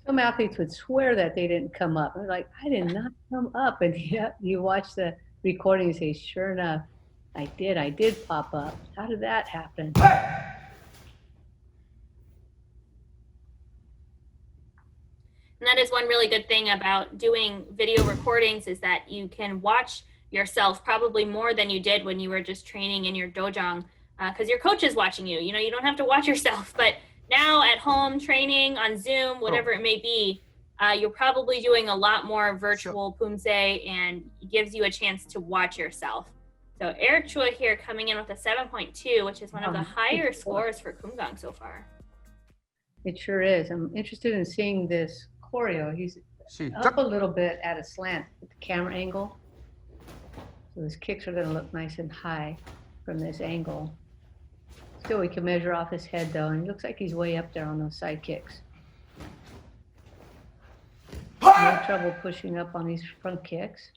Some athletes would swear that they didn't come up. They're like, I did not come up. And yet you watch the recording and say, sure enough, I did pop up. How did that happen? And that is one really good thing about doing video recordings, is that you can watch yourself probably more than you did when you were just training in your dojang, because your coach is watching you. You know, you don't have to watch yourself, but now at home training on Zoom, whatever it may be, you're probably doing a lot more virtual Poomsae, and it gives you a chance to watch yourself. So Yerick Chua here coming in with a 7.2, which is one of the higher scores for Kumgang so far. It sure is. I'm interested in seeing this choreo. He's up a little bit at a slant with the camera angle. So his kicks are going to look nice and high from this angle. Still, we can measure off his head though, and it looks like he's way up there on those side kicks. No trouble pushing up on these front kicks.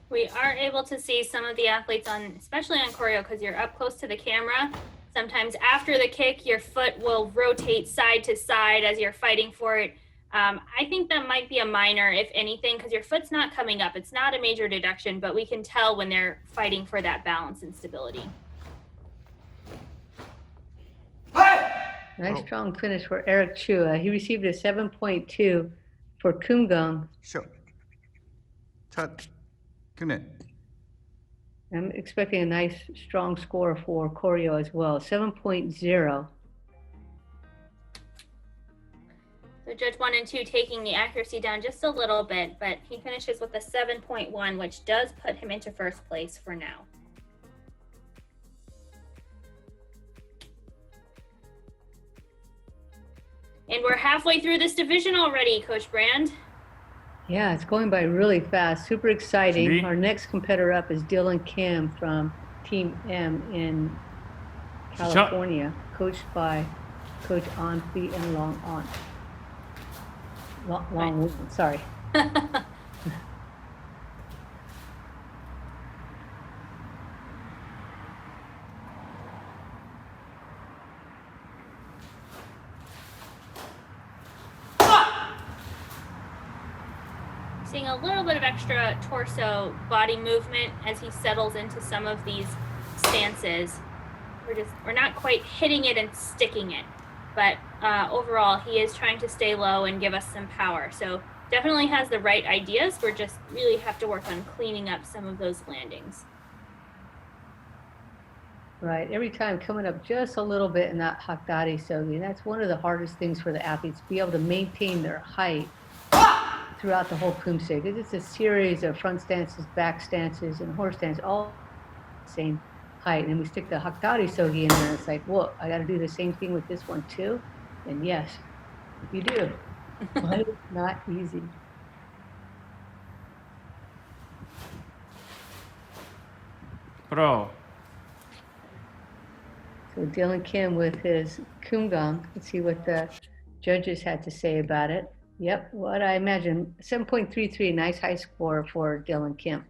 We are able to see some of the athletes on, especially on choreo, because you're up close to the camera. Sometimes after the kick, your foot will rotate side to side as you're fighting for it. I think that might be a minor, if anything, because your foot's not coming up. It's not a major deduction, but we can tell when they're fighting for that balance and stability. Nice strong finish for Yerick Chua. He received a 7.2 for Kumgang. Sure. Cut. Connect. I'm expecting a nice strong score for choreo as well, 7.0. So Judge 1 and 2 taking the accuracy down just a little bit, but he finishes with a 7.1, which does put him into first place for now. And we're halfway through this division already, Coach Brand. Yeah, it's going by really fast. Super exciting. Our next competitor up is Dylan Kim from Team M in California, coached by Coach An Phi and Long An. Long, sorry. Seeing a little bit of extra torso body movement as he settles into some of these stances. We're not quite hitting it and sticking it, but overall he is trying to stay low and give us some power. So definitely has the right ideas. We're just really have to work on cleaning up some of those landings. Right, every time coming up just a little bit in that Hakdari Sogi. That's one of the hardest things for the athletes, to be able to maintain their height throughout the whole Poomsae, because it's a series of front stances, back stances, and horse stances, all the same height. And we stick the Hakdari Sogi in there, and it's like, whoa, I got to do the same thing with this one too? And yes, you do. But it's not easy. Pro. So Dylan Kim with his Kumgang. Let's see what the judges had to say about it. Yep, what I imagine, 7.33, nice high score for Dylan Kim.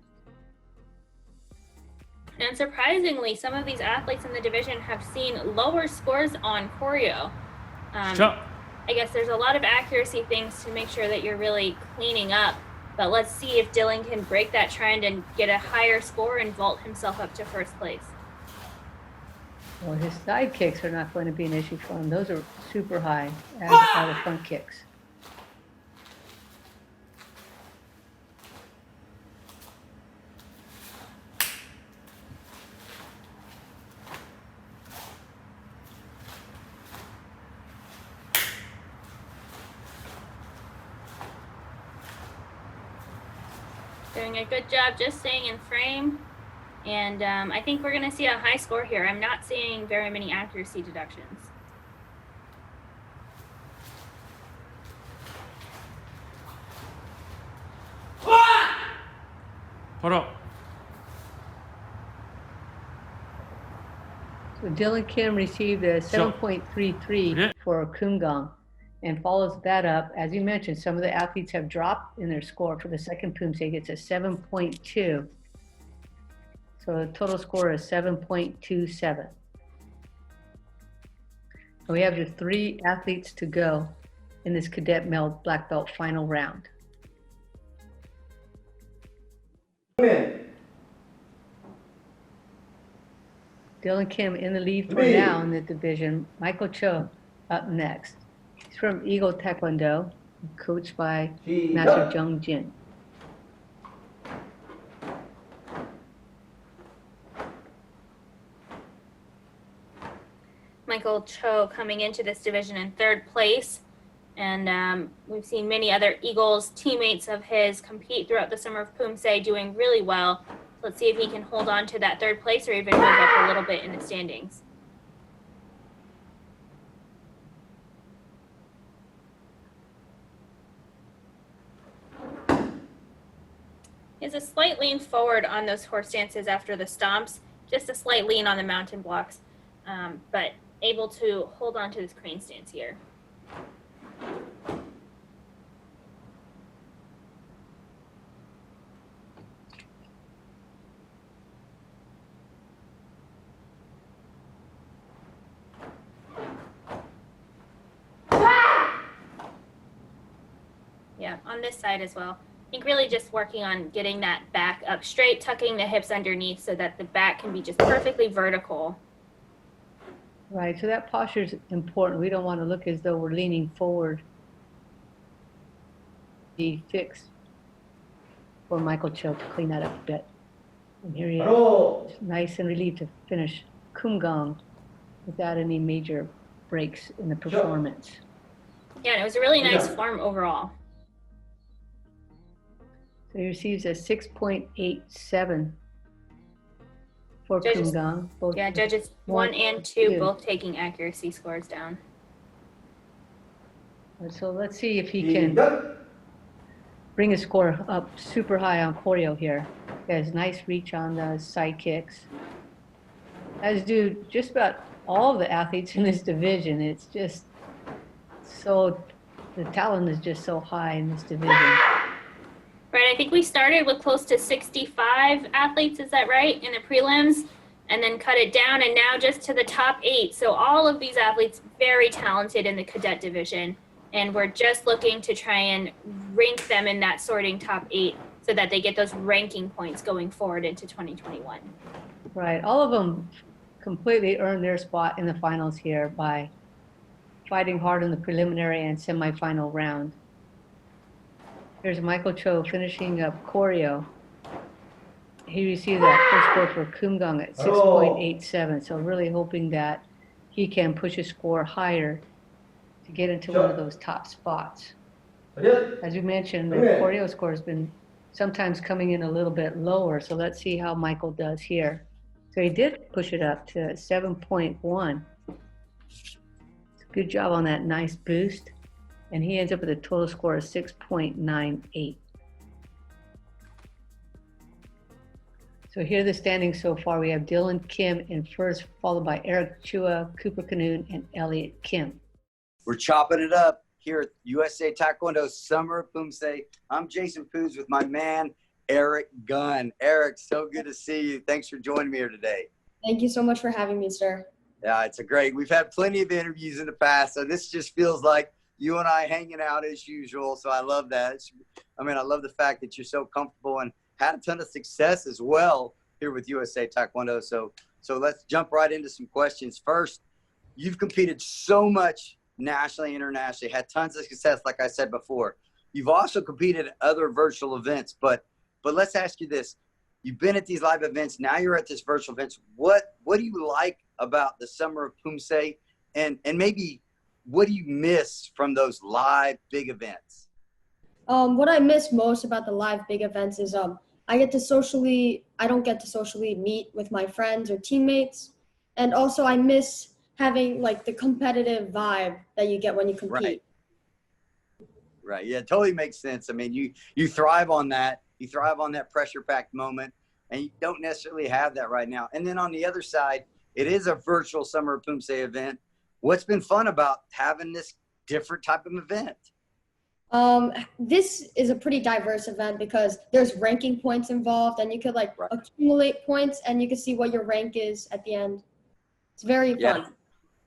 And surprisingly, some of these athletes in the division have seen lower scores on choreo. Sure. I guess there's a lot of accuracy things to make sure that you're really cleaning up. But let's see if Dylan can break that trend and get a higher score and vault himself up to first place. Well, his side kicks are not going to be an issue for him. Those are super high out of front kicks. Doing a good job just staying in frame. And I think we're going to see a high score here. I'm not seeing very many accuracy deductions. Pro. So Dylan Kim received a 7.33 for Kumgang and follows that up. As you mentioned, some of the athletes have dropped in their score. For the second Poomsae, gets a 7.2. So the total score is 7.27. We have just 3 athletes to go in this Cadet Male Black Belt final round. Dylan Kim in the lead for now in the division. Michael Cho up next. He's from Eagle Taekwondo, coached by Master Jung Jin. Michael Cho coming into this division in 3rd place. And we've seen many other Eagles teammates of his compete throughout the Summer of Poomsae doing really well. Let's see if he can hold on to that 3rd place or even move up a little bit in the standings. He has a slight lean forward on those horse stances after the stomps, just a slight lean on the mountain blocks, but able to hold on to this crane stance here. Yeah, on this side as well. I think really just working on getting that back up straight, tucking the hips underneath so that the back can be just perfectly vertical. Right, so that posture is important. We don't want to look as though we're leaning forward. Be fixed for Michael Cho to clean that up a bit. And here he is, nice and relieved to finish Kumgang without any major breaks in the performance. Yeah, and it was a really nice form overall. So he receives a 6.87 for Kumgang. Yeah, judges 1 and 2 both taking accuracy scores down. So let's see if he can bring his score up super high on choreo here. He has nice reach on the side kicks, as do just about all of the athletes in this division. It's just so, the talent is just so high in this division. Right, I think we started with close to 65 athletes, is that right, in the prelims, and then cut it down, and now just to the top 8. So all of these athletes very talented in the cadet division, and we're just looking to try and rank them in that sorting top 8 so that they get those ranking points going forward into 2021. Right, all of them completely earned their spot in the finals here by fighting hard in the preliminary and semifinal round. Here's Michael Cho finishing up choreo. He received that first score for Kumgang at 6.87, so really hoping that he can push his score higher to get into one of those top spots. As you mentioned, the choreo score has been sometimes coming in a little bit lower, so let's see how Michael does here. So he did push it up to 7.1. Good job on that nice boost. And he ends up with a total score of 6.98. So here are the standings so far. We have Dylan Kim in first, followed by Yerick Chua, Cooper Canoon, and Elliot Kim. We're chopping it up here at USA Taekwondo Summer of Poomsae. I'm Jason Poos with my man, Yerick Gunn. Yerick, so good to see you. Thanks for joining me here today. Thank you so much for having me, sir. Yeah, it's a great. We've had plenty of interviews in the past, so this just feels like you and I hanging out as usual. So I love that. I love the fact that you're so comfortable and had a ton of success as well here with USA Taekwondo. So let's jump right into some questions. First, you've competed so much nationally, internationally, had tons of success, like I said before. You've also competed at other virtual events, but let's ask you this. You've been at these live events. Now you're at this virtual events. What do you like about the Summer of Poomsae? And maybe what do you miss from those live big events? What I miss most about the live big events is I don't get to socially meet with my friends or teammates. And also I miss having like the competitive vibe that you get when you compete. Right. Yeah, it totally makes sense. I mean, you thrive on that. You thrive on that pressure-packed moment, and you don't necessarily have that right now. And then on the other side, it is a virtual Summer of Poomsae event. What's been fun about having this different type of event? This is a pretty diverse event because there's ranking points involved, and you could like accumulate points, and you can see what your rank is at the end. It's very fun.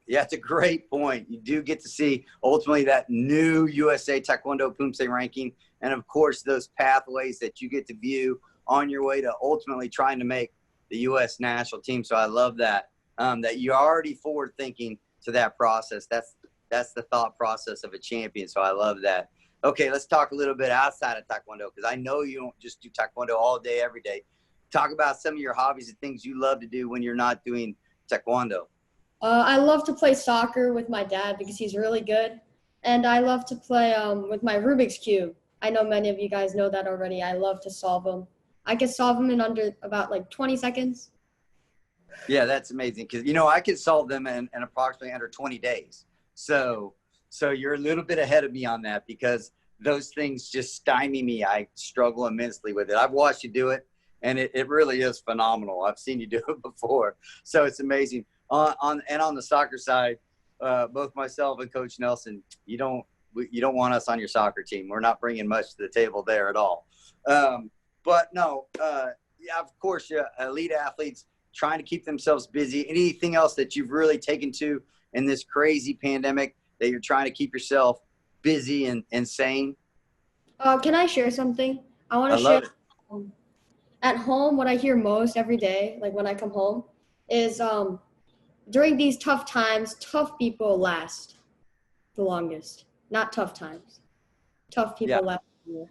Yeah, it's a great point. You do get to see ultimately that new USA Taekwondo Poomsae ranking, and of course those pathways that you get to view on your way to ultimately trying to make the U.S. national team. So I love that that you're already forward thinking to that process. That's the thought process of a champion. So I love that. Okay, let's talk a little bit outside of Taekwondo, because I know you don't just do Taekwondo all day, every day. Talk about some of your hobbies and things you love to do when you're not doing Taekwondo. I love to play soccer with my dad because he's really good. And I love to play with my Rubik's Cube. I know many of you guys know that already. I love to solve them. I can solve them in under about like 20 seconds. Yeah, that's amazing, because, I could solve them in approximately under 20 days. So you're a little bit ahead of me on that, because those things just stymie me. I struggle immensely with it. I've watched you do it, and it really is phenomenal. I've seen you do it before. So it's amazing. On the soccer side, both myself and Coach Nelson, you don't want us on your soccer team. We're not bringing much to the table there at all. But no, yeah, of course, elite athletes trying to keep themselves busy. Anything else that you've really taken to in this crazy pandemic that you're trying to keep yourself busy and sane? Can I share something? I want to share. At home, what I hear most every day, like when I come home, is during these tough times, tough people last the longest. Not tough times. Tough people last longer.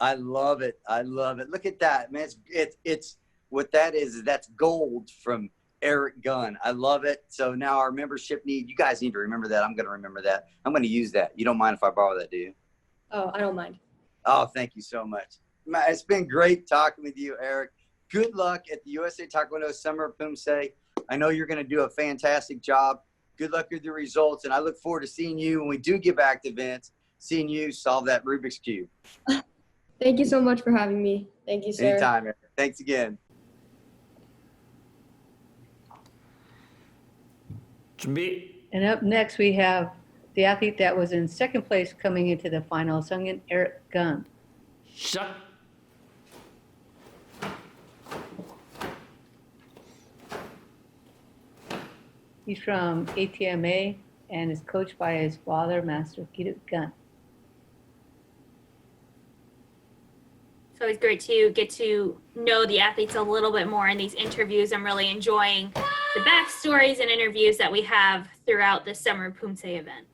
I love it. I love it. Look at that, man. It's what that is that's gold from Yerick Gunn. I love it. So now our membership you guys need to remember that. I'm going to remember that. I'm going to use that. You don't mind if I borrow that, do you? Oh, I don't mind. Oh, thank you so much. It's been great talking with you, Yerick. Good luck at the USA Taekwondo Summer of Poomsae. I know you're going to do a fantastic job. Good luck with your results, and I look forward to seeing you when we do get back to events, seeing you solve that Rubik's Cube. Thank you so much for having me. Thank you, sir. Anytime, Yerick. Thanks again. And up next, we have the athlete that was in second place coming into the final, Sungin Yerick Gunn. 시작. He's from ATMA and is coached by his father, Master Yerick Gunn. It's always great to get to know the athletes a little bit more in these interviews. I'm really enjoying the backstories and interviews that we have throughout the Summer of Poomsae event.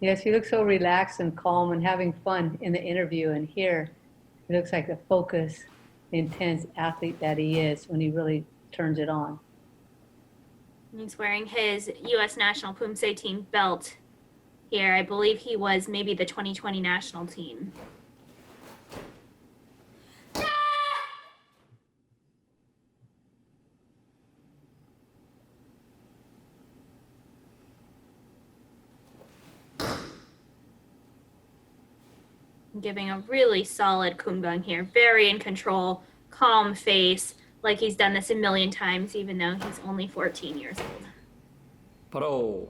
Yes, he looks so relaxed and calm and having fun in the interview. And here, he looks like the focused, intense athlete that he is when he really turns it on. He's wearing his U.S. National Poomsae team belt here. I believe he was maybe the 2020 national team. Giving a really solid kumgang here. Very in control, calm face, like he's done this a million times, even though he's only 14 years old. 바로.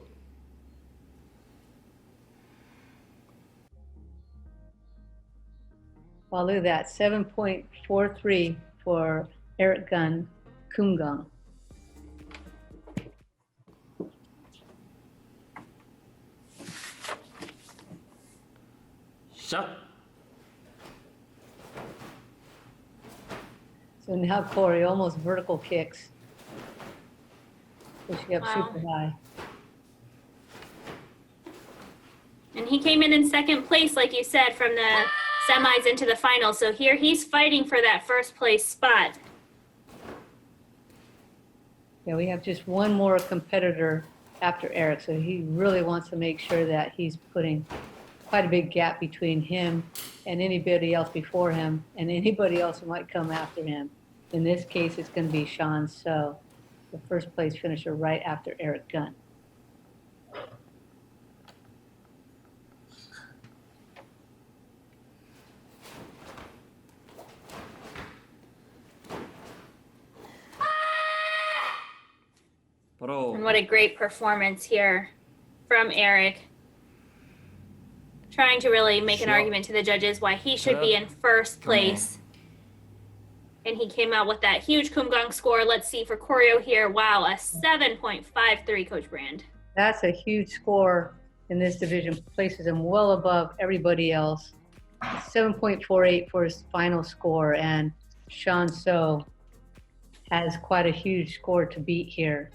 Well, look at that, 7.43 for Yerick Gunn, kumgang. 시작. So now Corey, almost vertical kicks. Pushing up super high. And he came in second place, like you said, from the semis into the final. So here he's fighting for that first place spot. Yeah, we have just one more competitor after Yerick, so he really wants to make sure that he's putting quite a big gap between him and anybody else before him and anybody else who might come after him. In this case, it's going to be Sean So, the first place finisher right after Yerick Gunn. And what a great performance here from Yerick. Trying to really make an argument to the judges why he should be in first place. And he came out with that huge Kumgang score. Let's see for choreo here. Wow, a 7.53, Coach Brand. That's a huge score in this division. Places him well above everybody else. 7.48 for his final score. And Sean So has quite a huge score to beat here.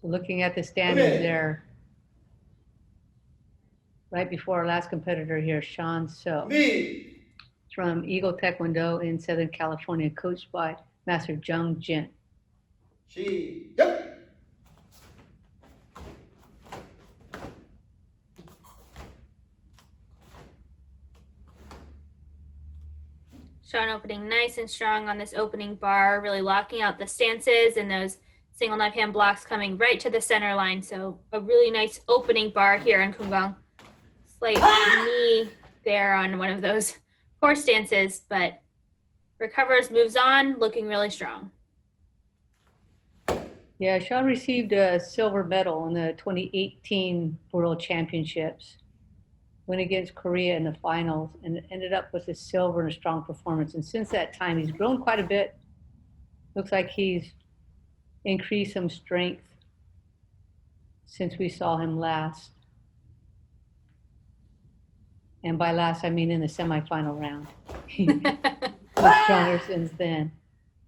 So looking at the standings there, right before our last competitor here, Sean So, from Eagle Taekwondo in Southern California, coached by Master Jung Jin. Sean opening nice and strong on this opening bar, really locking out the stances and those single knife hand blocks coming right to the center line. So a really nice opening bar here in Kumgang. Slight knee there on one of those poor stances, but recovers, moves on, looking really strong. Yeah, Sean received a silver medal in the 2018 World Championships. Went against Korea in the finals and ended up with a silver and a strong performance. And since that time, he's grown quite a bit. Looks like he's increased some strength since we saw him last. And by last, I mean in the semifinal round. He's stronger since then.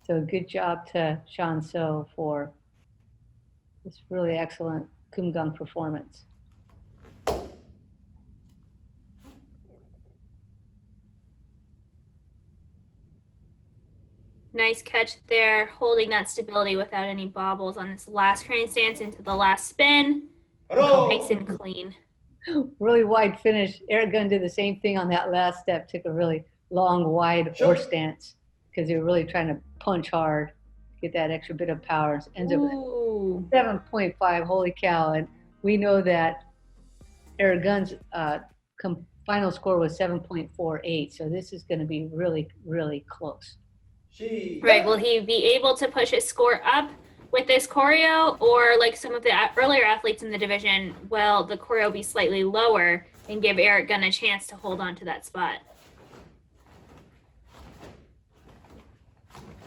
So good job to Sean So for this really excellent Kumgang performance. Nice catch there, holding that stability without any bobbles on this last crane stance into the last spin. Nice and clean. Really wide finish. Yerick Gun did the same thing on that last step, took a really long, wide horse stance because they were really trying to punch hard, get that extra bit of power. Ends up with 7.5, holy cow. And we know that Yerick Gun's final score was 7.48, so this is going to be really, really close. Right, will he be able to push his score up with this choreo, or like some of the earlier athletes in the division, will the choreo be slightly lower and give Yerick Gun a chance to hold on to that spot?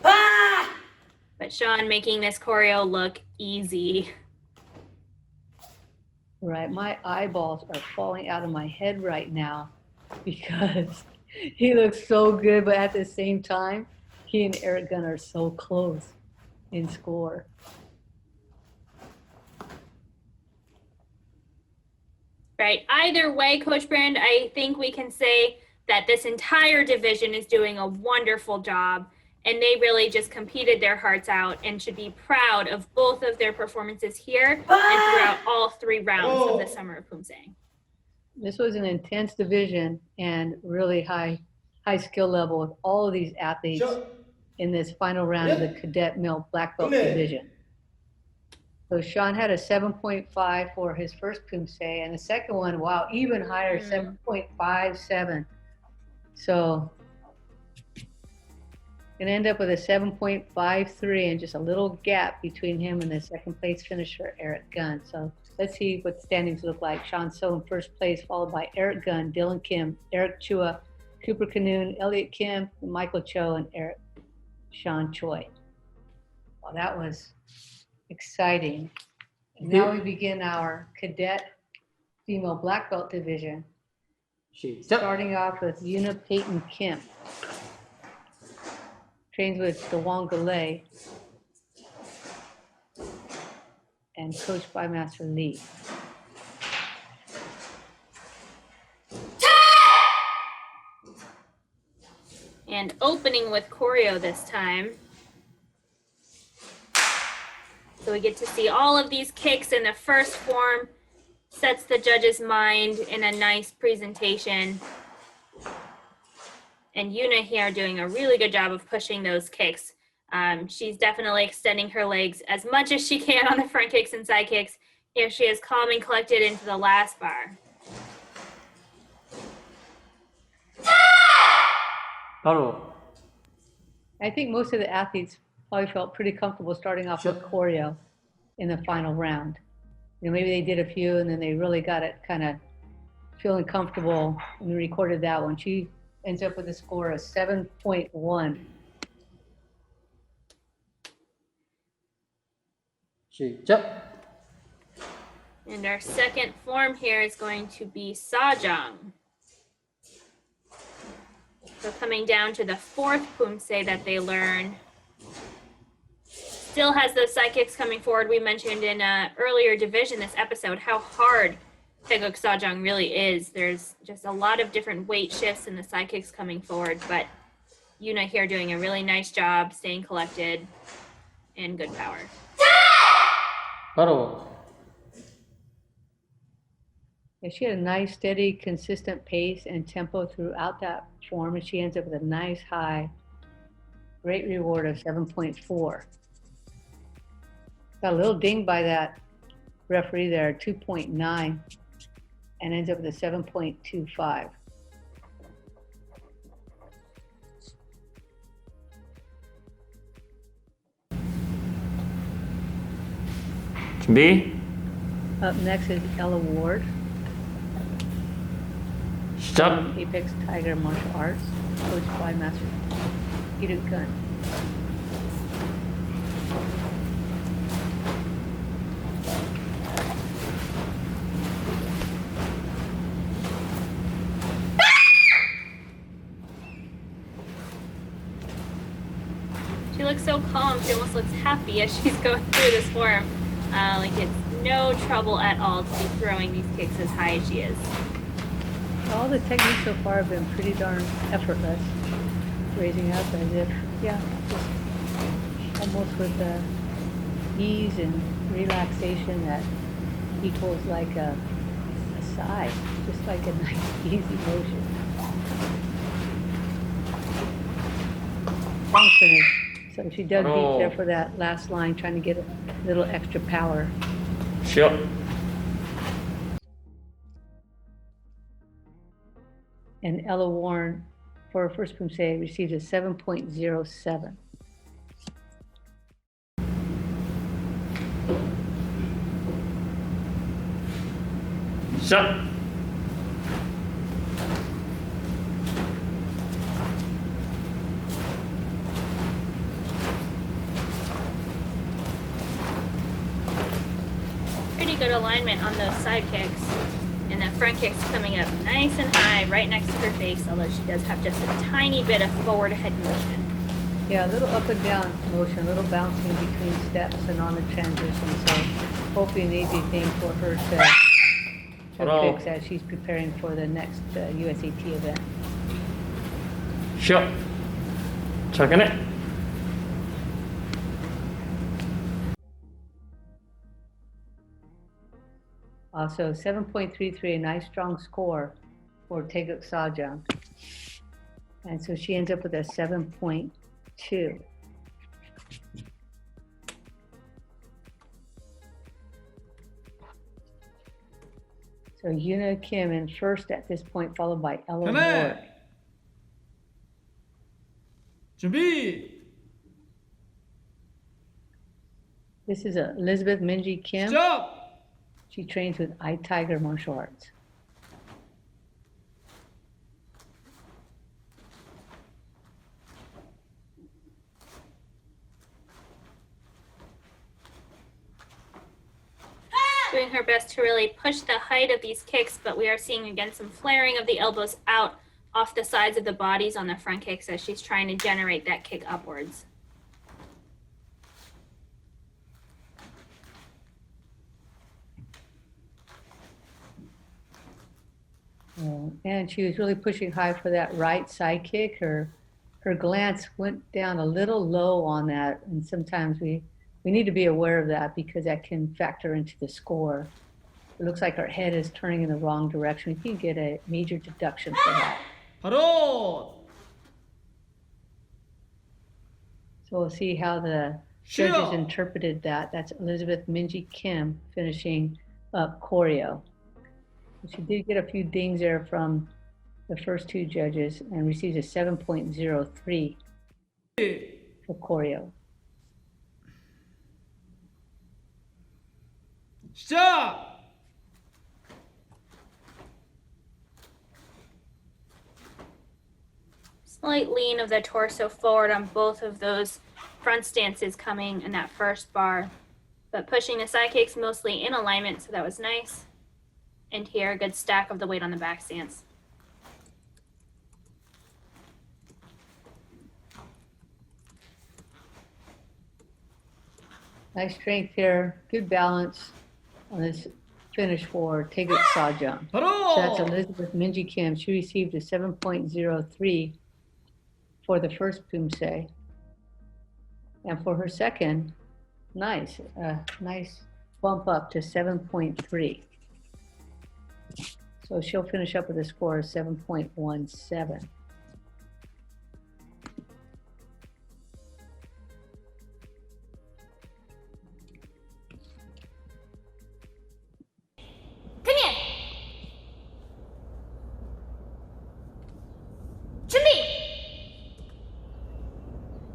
But Sean making this choreo look easy. Right, my eyeballs are falling out of my head right now because he looks so good, but at the same time, he and Yerick Gun are so close in score. Right. Either way, Coach Brand, I think we can say that this entire division is doing a wonderful job, and they really just competed their hearts out and should be proud of both of their performances here and throughout all 3 rounds of the Summer of Poomsae. This was an intense division and really high skill level with all of these athletes in this final round of the Cadet Male Black Belt division. So Sean had a 7.5 for his first Poomsae, and the second one, wow, even higher, 7.57. So gonna end up with a 7.53 and just a little gap between him and the second place finisher, Yerick Gun. So let's see what the standings look like. Sean So in first place, followed by Yerick Gun, Dylan Kim, Eric Chua, Cooper Canoon, Elliot Kim, Michael Cho, and Sean Choi. Well, that was exciting. And now we begin our Cadet Female Black Belt division. Starting off with Yuna Peyton Kim. Trains with DeWong Galay and coached by Master Lee. And opening with choreo this time. So we get to see all of these kicks in the first form, sets the judge's mind in a nice presentation. And Yuna here doing a really good job of pushing those kicks. She's definitely extending her legs as much as she can on the front kicks and side kicks. Here she is calm and collected into the last bar. I think most of the athletes I felt pretty comfortable starting off with choreo in the final round. Maybe they did a few and then they really got it kind of feeling comfortable and recorded that one. She ends up with a score of 7.1. 시작. And our second form here is going to be Sajang. So coming down to the fourth Poomsae that they learn. Still has those side kicks coming forward. We mentioned in an earlier division this episode how hard Taeguk Sajang really is. There's just a lot of different weight shifts in the side kicks coming forward, but Yuna here doing a really nice job, staying collected, and good power. 바로. Yeah, she had a nice, steady, consistent pace and tempo throughout that form, and she ends up with a nice high, great reward of 7.4. Got a little ding by that referee there, 2.9, and ends up with a 7.25. 준비. Up next is Ella Ward 시작. from Apex Tiger Martial Arts, coached by Master Yerick. She looks so calm. She almost looks happy as she's going through this form. Like it's no trouble at all to be throwing these kicks as high as she is. All the techniques so far have been pretty darn effortless. Raising up as if, yeah, just almost with ease and relaxation that equals like a sigh, just like a nice, easy motion. Almost finished. So she dug deep there for that last line, trying to get a little extra power. 시작. And Ella Warren, for her first Poomsae, received a 7.07. 시작. Pretty good alignment on those side kicks. And that front kick's coming up nice and high right next to her face, although she does have just a tiny bit of forward head motion. Yeah, a little up and down motion, a little bouncing between steps and on the transition. So hopefully an easy thing for her to fix as she's preparing for the next USAT event. 시작. 작은 Also 7.33, a nice strong score for Taeguk Sajang. And so she ends up with a 7.2. So Yuna Kim in first at this point, followed by Ella Ward. 준비. This is Elizabeth Minji Kim. 시작. She trains with iTiger Martial Arts. Doing her best to really push the height of these kicks, but we are seeing again some flaring of the elbows out off the sides of the bodies on the front kicks as she's trying to generate that kick upwards. And she was really pushing high for that right side kick. Her glance went down a little low on that, and sometimes we need to be aware of that because that can factor into the score. It looks like her head is turning in the wrong direction. You can get a major deduction for that. 바로. So we'll see how the judges interpreted that. That's Elizabeth Minji Kim finishing up choreo. She did get a few dings there from the first two judges and receives a 7.03 for choreo. 시작! Slight lean of the torso forward on both of those front stances coming in that first bar, but pushing the side kicks mostly in alignment, so that was nice. And here, a good stack of the weight on the back stance. Nice strength here, good balance on this finish for Taeguk Sejong. So that's Elizabeth Minji Kim. She received a 7.03 for the first Poomsae. And for her second, nice bump up to 7.3. So she'll finish up with a score of 7.17. Come here. 준비.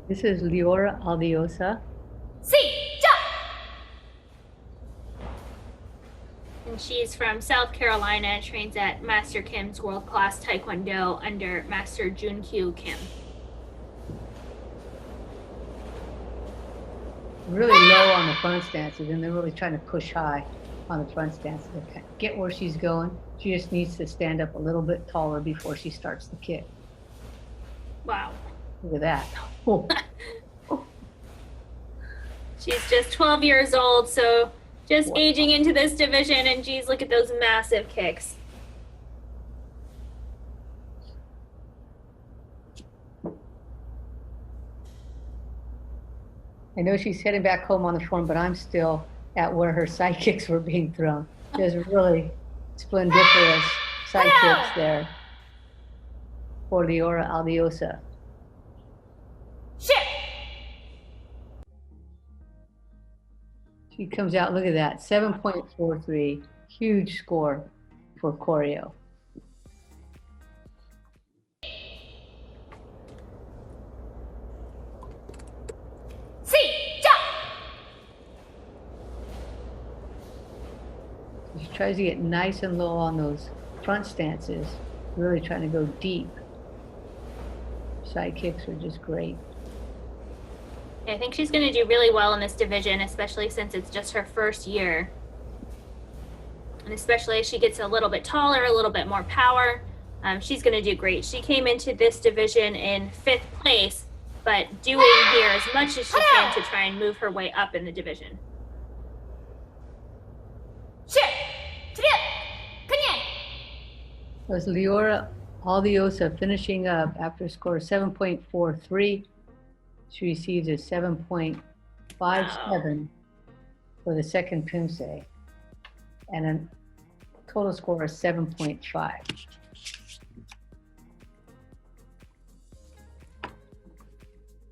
This is Leora Aldiosa. 시작. And she's from South Carolina, trains at Master Kim's world-class Taekwondo under Master Jun-Kyu Kim. Really low on the front stances, and they're really trying to push high on the front stances. To get where she's going, she just needs to stand up a little bit taller before she starts the kick. Wow. Look at that. Oh. She's just 12 years old, so just aging into this division, and geez, look at those massive kicks. I know she's heading back home on the form, but I'm still at where her side kicks were being thrown. There's really splendiferous side kicks there for Leora Aldiosa. Shit. She comes out, look at that, 7.43, huge score for choreo. She tries to get nice and low on those front stances, really trying to go deep. Side kicks are just great. I think she's going to do really well in this division, especially since it's just her first year. And especially as she gets a little bit taller, a little bit more power, she's going to do great. She came into this division in 5th place, but doing here as much as she can to try and move her way up in the division. That was Leora Aldiosa finishing up after a score of 7.43. She receives a 7.57 for the second Poomsae and a total score of 7.5.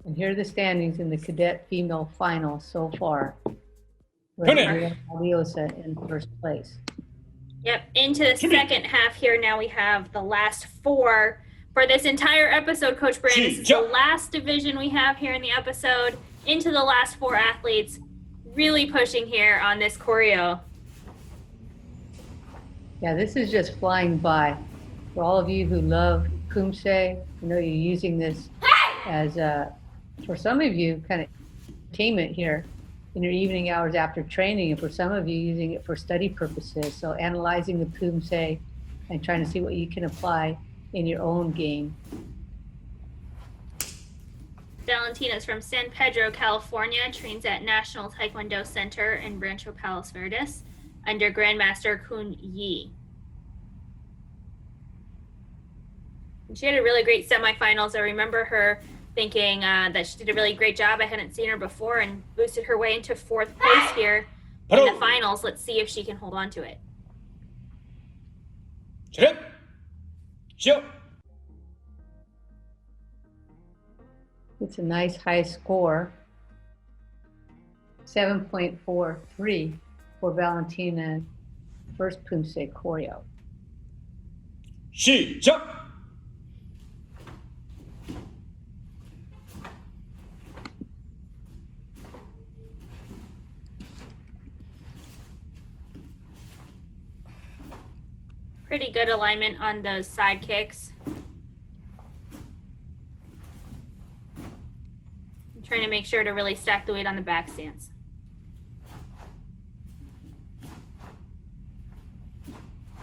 And here are the standings in the cadet female final so far. Leora Aldiosa in first place. Yep, into the second half here. Now we have the last 4 for this entire episode, Coach Brand. This is the last division we have here in the episode. Into the last 4 athletes, really pushing here on this choreo. Yeah, this is just flying by. For all of you who love Poomsae, I know you're using this as, for some of you, kind of entertainment here in your evening hours after training, and for some of you using it for study purposes. So analyzing the Poomsae and trying to see what you can apply in your own game. Valentina's from San Pedro, California, trains at National Taekwondo Center in Rancho Palos Verdes under Grandmaster Kun Yi. And she had a really great semifinals. I remember her thinking that she did a really great job. I hadn't seen her before and boosted her way into 4th place here in the finals. Let's see if she can hold on to it. It's a nice high score, 7.43 for Valentina, first Poomsae choreo. 시작! Pretty good alignment on those side kicks. I'm trying to make sure to really stack the weight on the back stance.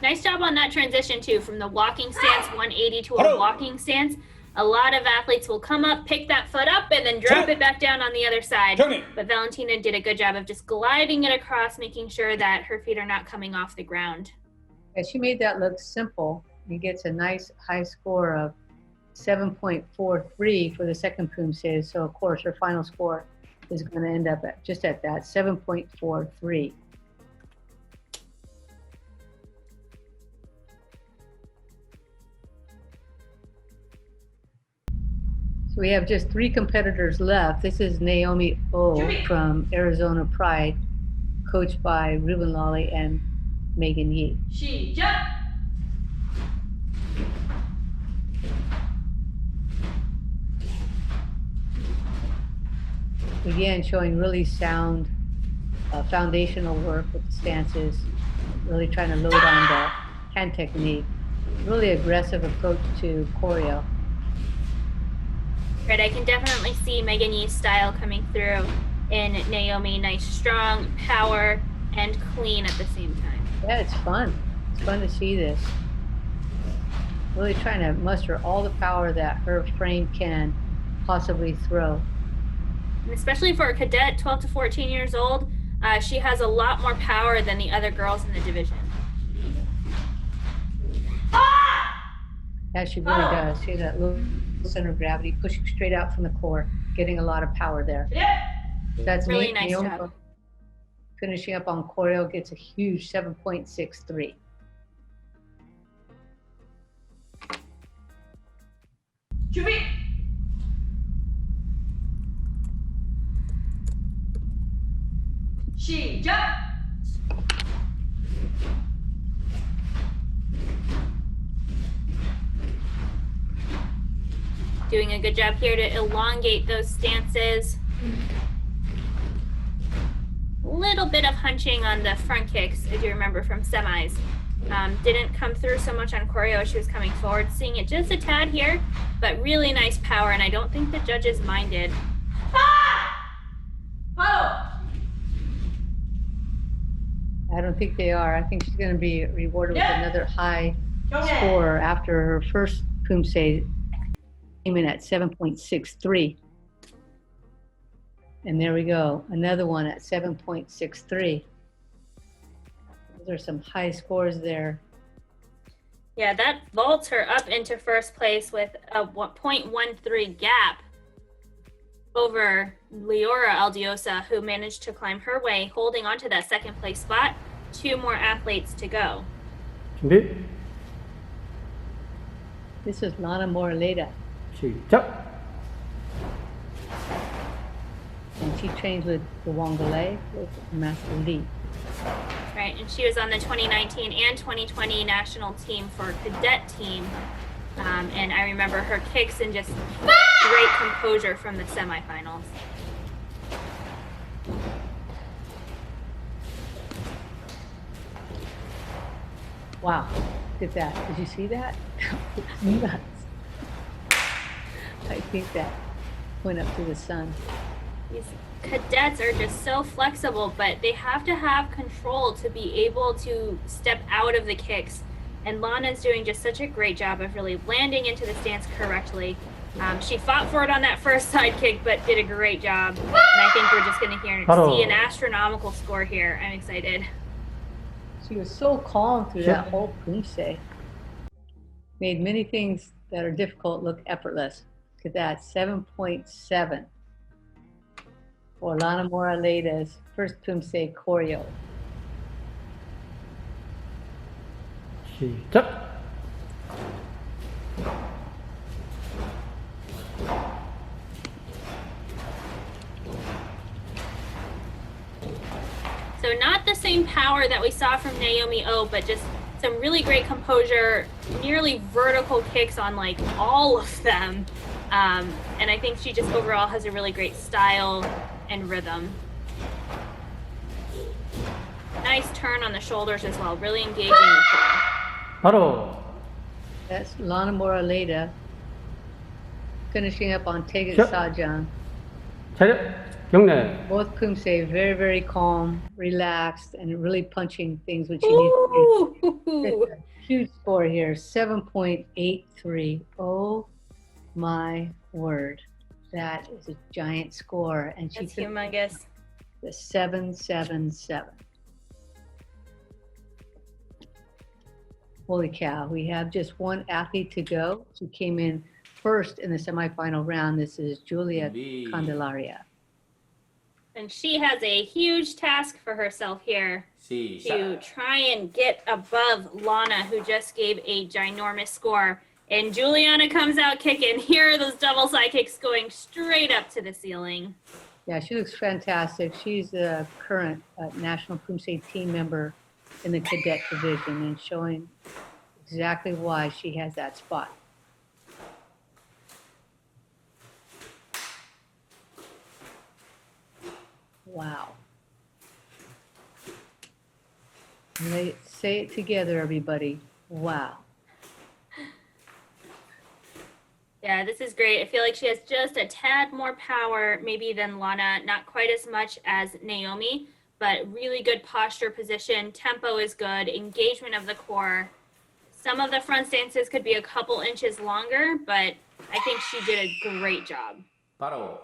Nice job on that transition too, from the walking stance 180 to a walking stance. A lot of athletes will come up, pick that foot up, and then drop it back down on the other side. But Valentina did a good job of just gliding it across, making sure that her feet are not coming off the ground. Yeah, she made that look simple and gets a nice high score of 7.43 for the second Poomsae. So of course her final score is going to end up at just at that 7.43. So we have just 3 competitors left. This is Naomi O from Arizona Pride, coached by Ruben Lawley and Megan Yee. 시작! Again, showing really sound foundational work with the stances, really trying to load on the hand technique. Really aggressive approach to choreo. Right, I can definitely see Megan Yee's style coming through in Naomi. Nice, strong power and clean at the same time. Yeah, it's fun. It's fun to see this. Really trying to muster all the power that her frame can possibly throw. And especially for a cadet, 12 to 14 years old, she has a lot more power than the other girls in the division. Yeah, she really does. She has that little center of gravity, pushing straight out from the core, getting a lot of power there. That's Really nice Naomi job. finishing up on choreo, gets a huge 7.63. 준비! 시작! Doing a good job here to elongate those stances. Little bit of hunching on the front kicks, as you remember from semis. Didn't come through so much on choreo as she was coming forward, seeing it just a tad here, but really nice power, and I don't think the judges minded. I don't think they are. I think she's going to be rewarded with another high score after her first Poomsae came in at 7.63. And there we go, another one at 7.63. Those are some high scores there. Yeah, that vaults her up into first place with a 0.13 gap over Leora Aldiosa, who managed to climb her way, holding onto that second place spot. 2 more athletes to go. 준비. This is Lana Moraleda, 시작. and she trains with the Wongale with Master Lee. Right, and she was on the 2019 and 2020 national team for cadet team. And I remember her kicks and just great composure from the semifinals. Wow, look at that. Did you see that? It's nuts. I think that went up to the sun. These cadets are just so flexible, but they have to have control to be able to step out of the kicks. And Lana's doing just such a great job of really landing into the stance correctly. She fought for it on that first side kick, but did a great job. And I think we're just going to see an astronomical score here. I'm excited. She was so calm through that whole Poomsae. Made many things that are difficult look effortless. Look at that, 7.7 for Lana Moraleda's first Poomsae choreo. 시작. So not the same power that we saw from Naomi O, but just some really great composure, nearly vertical kicks on like all of them. And I think she just overall has a really great style and rhythm. Nice turn on the shoulders as well, really engaging with her. 바로 That's Lana Moraleda finishing up on Taegeuk Sure. Sajang. 차렷 경례. Both Poomsae very, very calm, relaxed, and really punching things which you need to do. It's a huge score here, 7.83. Oh my word. That is a giant score. And she That's took humongous. the 777. Holy cow, we have just one athlete to go. She came in first in the semifinal round. This is Julia Candelaria. And she has a huge task for herself here to try and get above Lana, who just gave a ginormous score. And Juliana comes out kicking. Here are those double sidekicks going straight up to the ceiling. Yeah, she looks fantastic. She's the current National Poomsae team member in the cadet division and showing exactly why she has that spot. Wow. Say it together, everybody. Wow. Yeah, this is great. I feel like she has just a tad more power maybe than Lana, not quite as much as Naomi, but really good posture position. Tempo is good, engagement of the core. Some of the front stances could be a couple inches longer, but I think she did a great job. 바로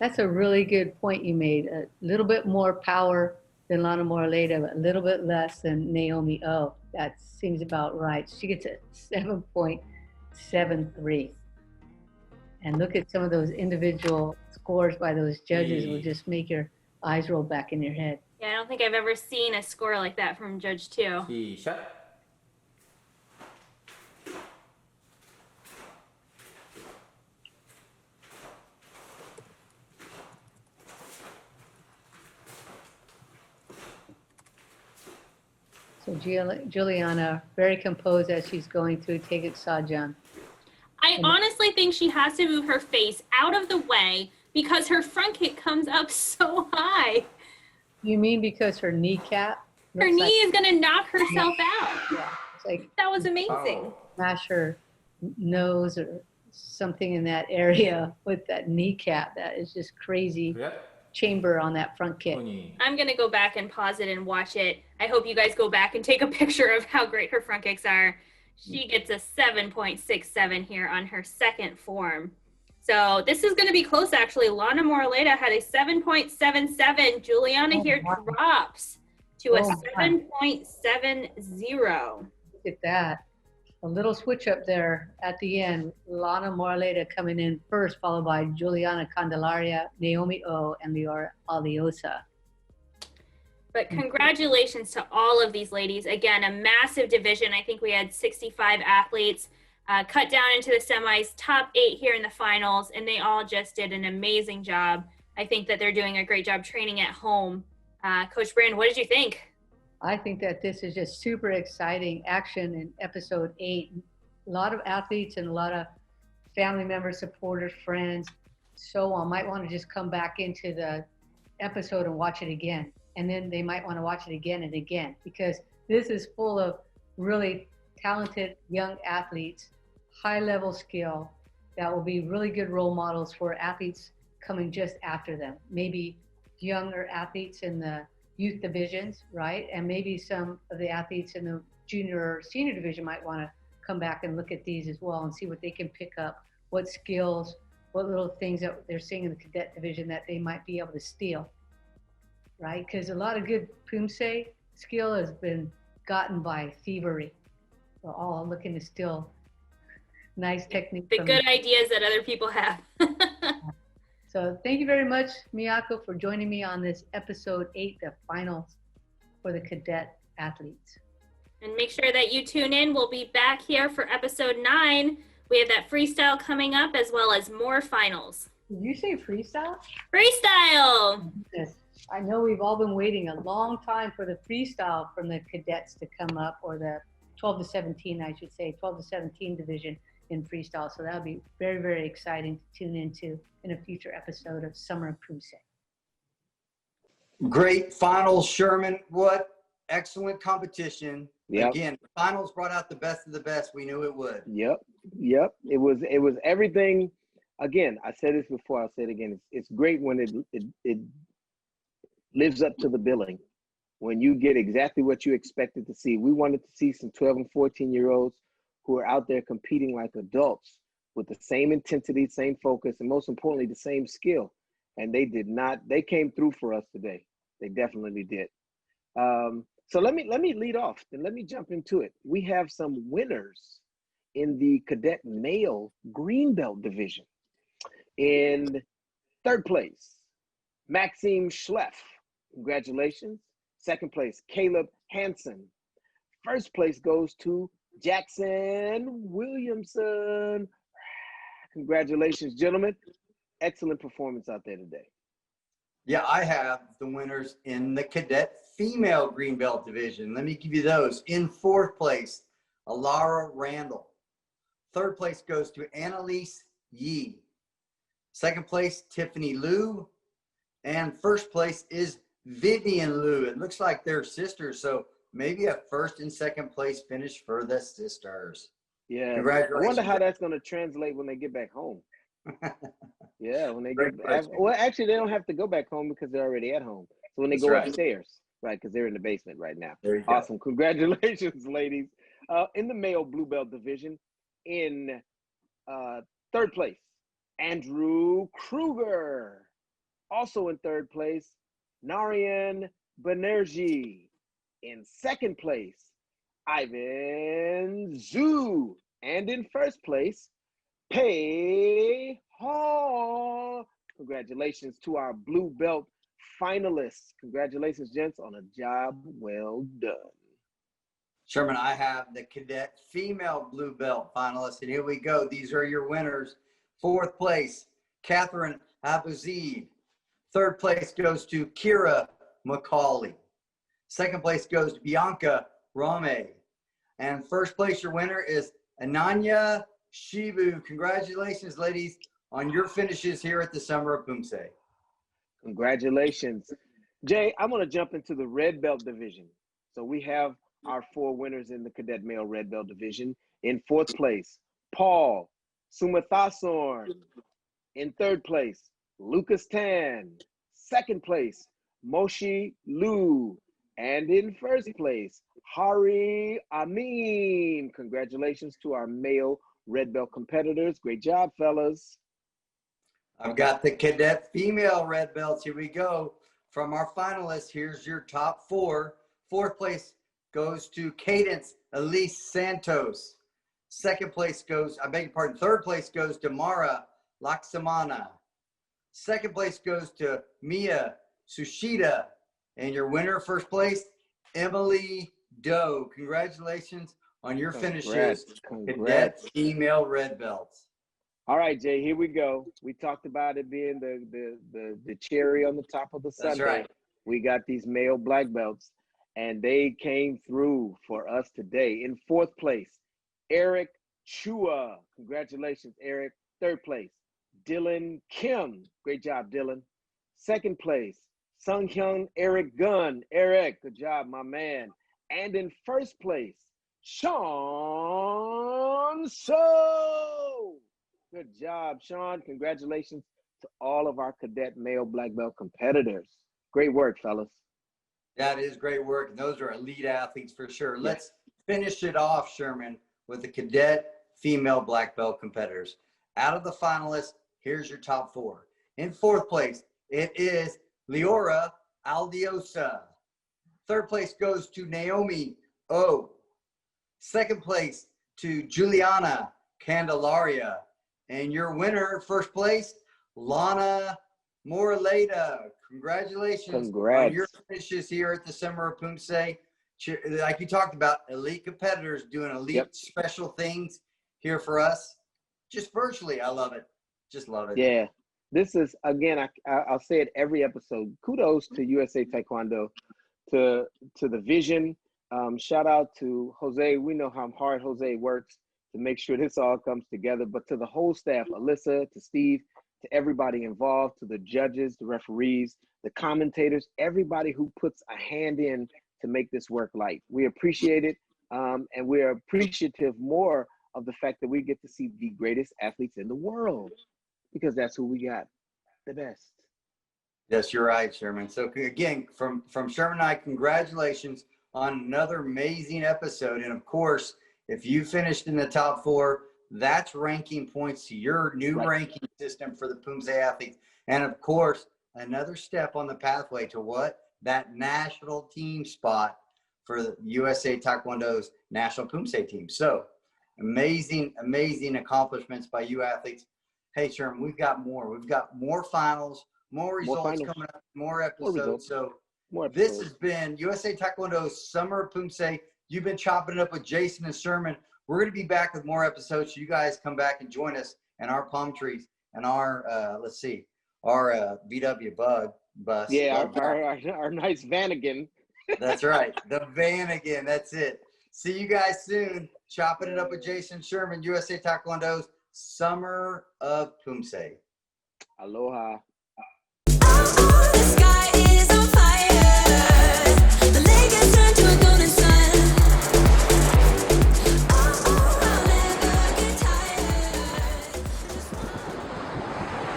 That's a really good point you made. A little bit more power than Lana Moraleda, but a little bit less than Naomi O. That seems about right. She gets a 7.73. And look at some of those individual scores by those judges will just make your eyes roll back in your head. Yeah, I don't think I've ever seen a score like that from Judge 2. 시작. So Juliana, very composed as she's going through Taegeuk Sajang. I honestly think she has to move her face out of the way because her front kick comes up so high. You mean because her kneecap? Her knee is going to knock herself out. Yeah, it's like That was amazing. smash her nose or something in that area with that kneecap. That is just crazy chamber on that front kick. I'm going to go back and pause it and watch it. I hope you guys go back and take a picture of how great her front kicks are. She gets a 7.67 here on her second form. So this is going to be close, actually. Lana Moraleda had a 7.77. Juliana here drops to a 7.70. Look at that. A little switch up there at the end. Lana Moraleda coming in first, followed by Juliana Candelaria, Naomi O, and Lior Aliosa. But congratulations to all of these ladies. Again, a massive division. I think we had 65 athletes cut down into the semis, top 8 here in the finals, and they all just did an amazing job. I think that they're doing a great job training at home. Coach Brand, what did you think? I think that this is just super exciting action in episode 8. A lot of athletes and a lot of family members, supporters, friends, so on might want to just come back into the episode and watch it again. And then they might want to watch it again and again, because this is full of really talented young athletes, high level skill that will be really good role models for athletes coming just after them. Maybe younger athletes in the youth divisions, right? And maybe some of the athletes in the junior or senior division might want to come back and look at these as well and see what they can pick up, what skills, what little things that they're seeing in the cadet division that they might be able to steal, right? Because a lot of good Poomsae skill has been gotten by thievery. We're all looking to steal nice technique. The good ideas that other people have. So thank you very much, Miyako, for joining me on this episode 8, the finals for the cadet athletes. And make sure that you tune in. We'll be back here for episode 9. We have that freestyle coming up as well as more finals. Did you say freestyle? Freestyle! Yes. I know we've all been waiting a long time for the freestyle from the cadets to come up, or the 12 to 17, I should say, 12 to 17 division in freestyle. So that'll be very, very exciting to tune into in a future episode of Summer of Poomsae. Great finals, Sherman. What excellent competition. Yep. Again, finals brought out the best of the best. We knew it would. Yep. It was everything. Again, I said this before. I'll say it again. It's great when it lives up to the billing. When you get exactly what you expected to see. We wanted to see some 12 and 14-year-olds who are out there competing like adults with the same intensity, same focus, and most importantly, the same skill. And they did not. They came through for us today. They definitely did. So let me lead off and let me jump into it. We have some winners in the Cadet Male Green Belt division. In third place, Maxime Schleff. Congratulations. Second place, Caleb Hansen. First place goes to Jackson Williamson. Congratulations, gentlemen. Excellent performance out there today. Yeah, I have the winners in the Cadet Female Green Belt division. Let me give you those. In fourth place, Alara Randall. Third place goes to Annalise Yee. Second place, Tiffany Liu. And first place is Vivian Liu. It looks like they're sisters, so maybe a first and second place finish for the sisters. Yeah. Congratulations. I wonder how that's going to translate when they get back home. Yeah, when they get back. Well, actually, they don't have to go back home because they're already at home. So when they go upstairs, right, because they're in the basement right now. There you awesome. Go. Congratulations, ladies. In the male blue belt division, in third place, Andrew Kruger. Also in third place, Narian Banerjee. In second place, Ivan Zhu. And in first place, Pei Hall. Congratulations to our blue belt finalists. Congratulations, gents, on a job well done. Sherman, I have the Cadet Female Blue Belt finalists, and here we go. These are your winners. Fourth place, Catherine Abuzid. Third place goes to Kira McCauley. Second place goes to Bianca Rame. And first place, your winner is Ananya Shibu. Congratulations, ladies, on your finishes here at the Summer of Poomsae. Congratulations. Jay, I'm going to jump into the red belt division. So we have our four winners in the Cadet Male Red Belt division. In fourth place, Paul Sumathasorn. In third place, Lucas Tan. Second place, Moshi Lu. And in first place, Hari Amin. Congratulations to our male red belt competitors. Great job, fellas. I've got the Cadet Female Red Belts. Here we go. From our finalists, here's your top four. Fourth place goes to Cadence Elise Santos. Second place goes, third place goes to Mara Laksamana. Second place goes to Mia Sushida. And your winner, first place, Emily Doe. Congratulations on your finishes. Cadet Female Red Belts. All right, Jay, here we go. We talked about it being the cherry on the top of the sundae. That's right. We got these male black belts, and they came through for us today. In fourth place, Eric Chua. Congratulations, Eric. Third place, Dylan Kim. Great job, Dylan. Second place, Sung Hyun Eric Gunn. Eric, good job, my man. And in first place, Sean So. Good job, Sean. Congratulations to all of our Cadet Male Black Belt competitors. Great work, fellas. That is great work. And those are elite athletes for sure. Let's finish it off, Sherman, with the Cadet Female Black Belt competitors. Out of the finalists, here's your top four. In fourth place, it is Leora Aldiosa. Third place goes to Naomi O. Second place to Juliana Candelaria. And your winner, first place, Lana Moraleda. Congratulations on your finishes here at the Summer of Poomsae. Like you talked about, elite competitors doing elite special things here for us. Just virtually, I love it. Just love it. Yeah. This is, again, I'll say it every episode. Kudos to USA Taekwondo, to the vision. Shout out to Jose. We know how hard Jose works to make sure this all comes together. But to the whole staff, Alyssa, to Steve, to everybody involved, to the judges, the referees, the commentators, everybody who puts a hand in to make this work light. We appreciate it. And we're appreciative more of the fact that we get to see the greatest athletes in the world, because that's who we got, the best. Yes, you're right, Sherman. So again, from Sherman and I, congratulations on another amazing episode. And of course, if you finished in the top 4, that's ranking points to your new ranking system for the Poomsae athletes. And of course, another step on the pathway to what? That national team spot for the USA Taekwondo's national Poomsae team. So amazing, amazing accomplishments by you athletes. Hey, Sherman, we've got more. We've got more finals, more results coming up, more episodes. So this has been USA Taekwondo's Summer of Poomsae. You've been chopping it up with Jason and Sherman. We're going to be back with more episodes. So you guys come back and join us in our palm trees and our, our VW bus. Yeah, our nice Vanagon. That's right. The Vanagon. That's it. See you guys soon. Chopping it up with Jason Sherman, USA Taekwondo's Summer of Poomsae. Aloha.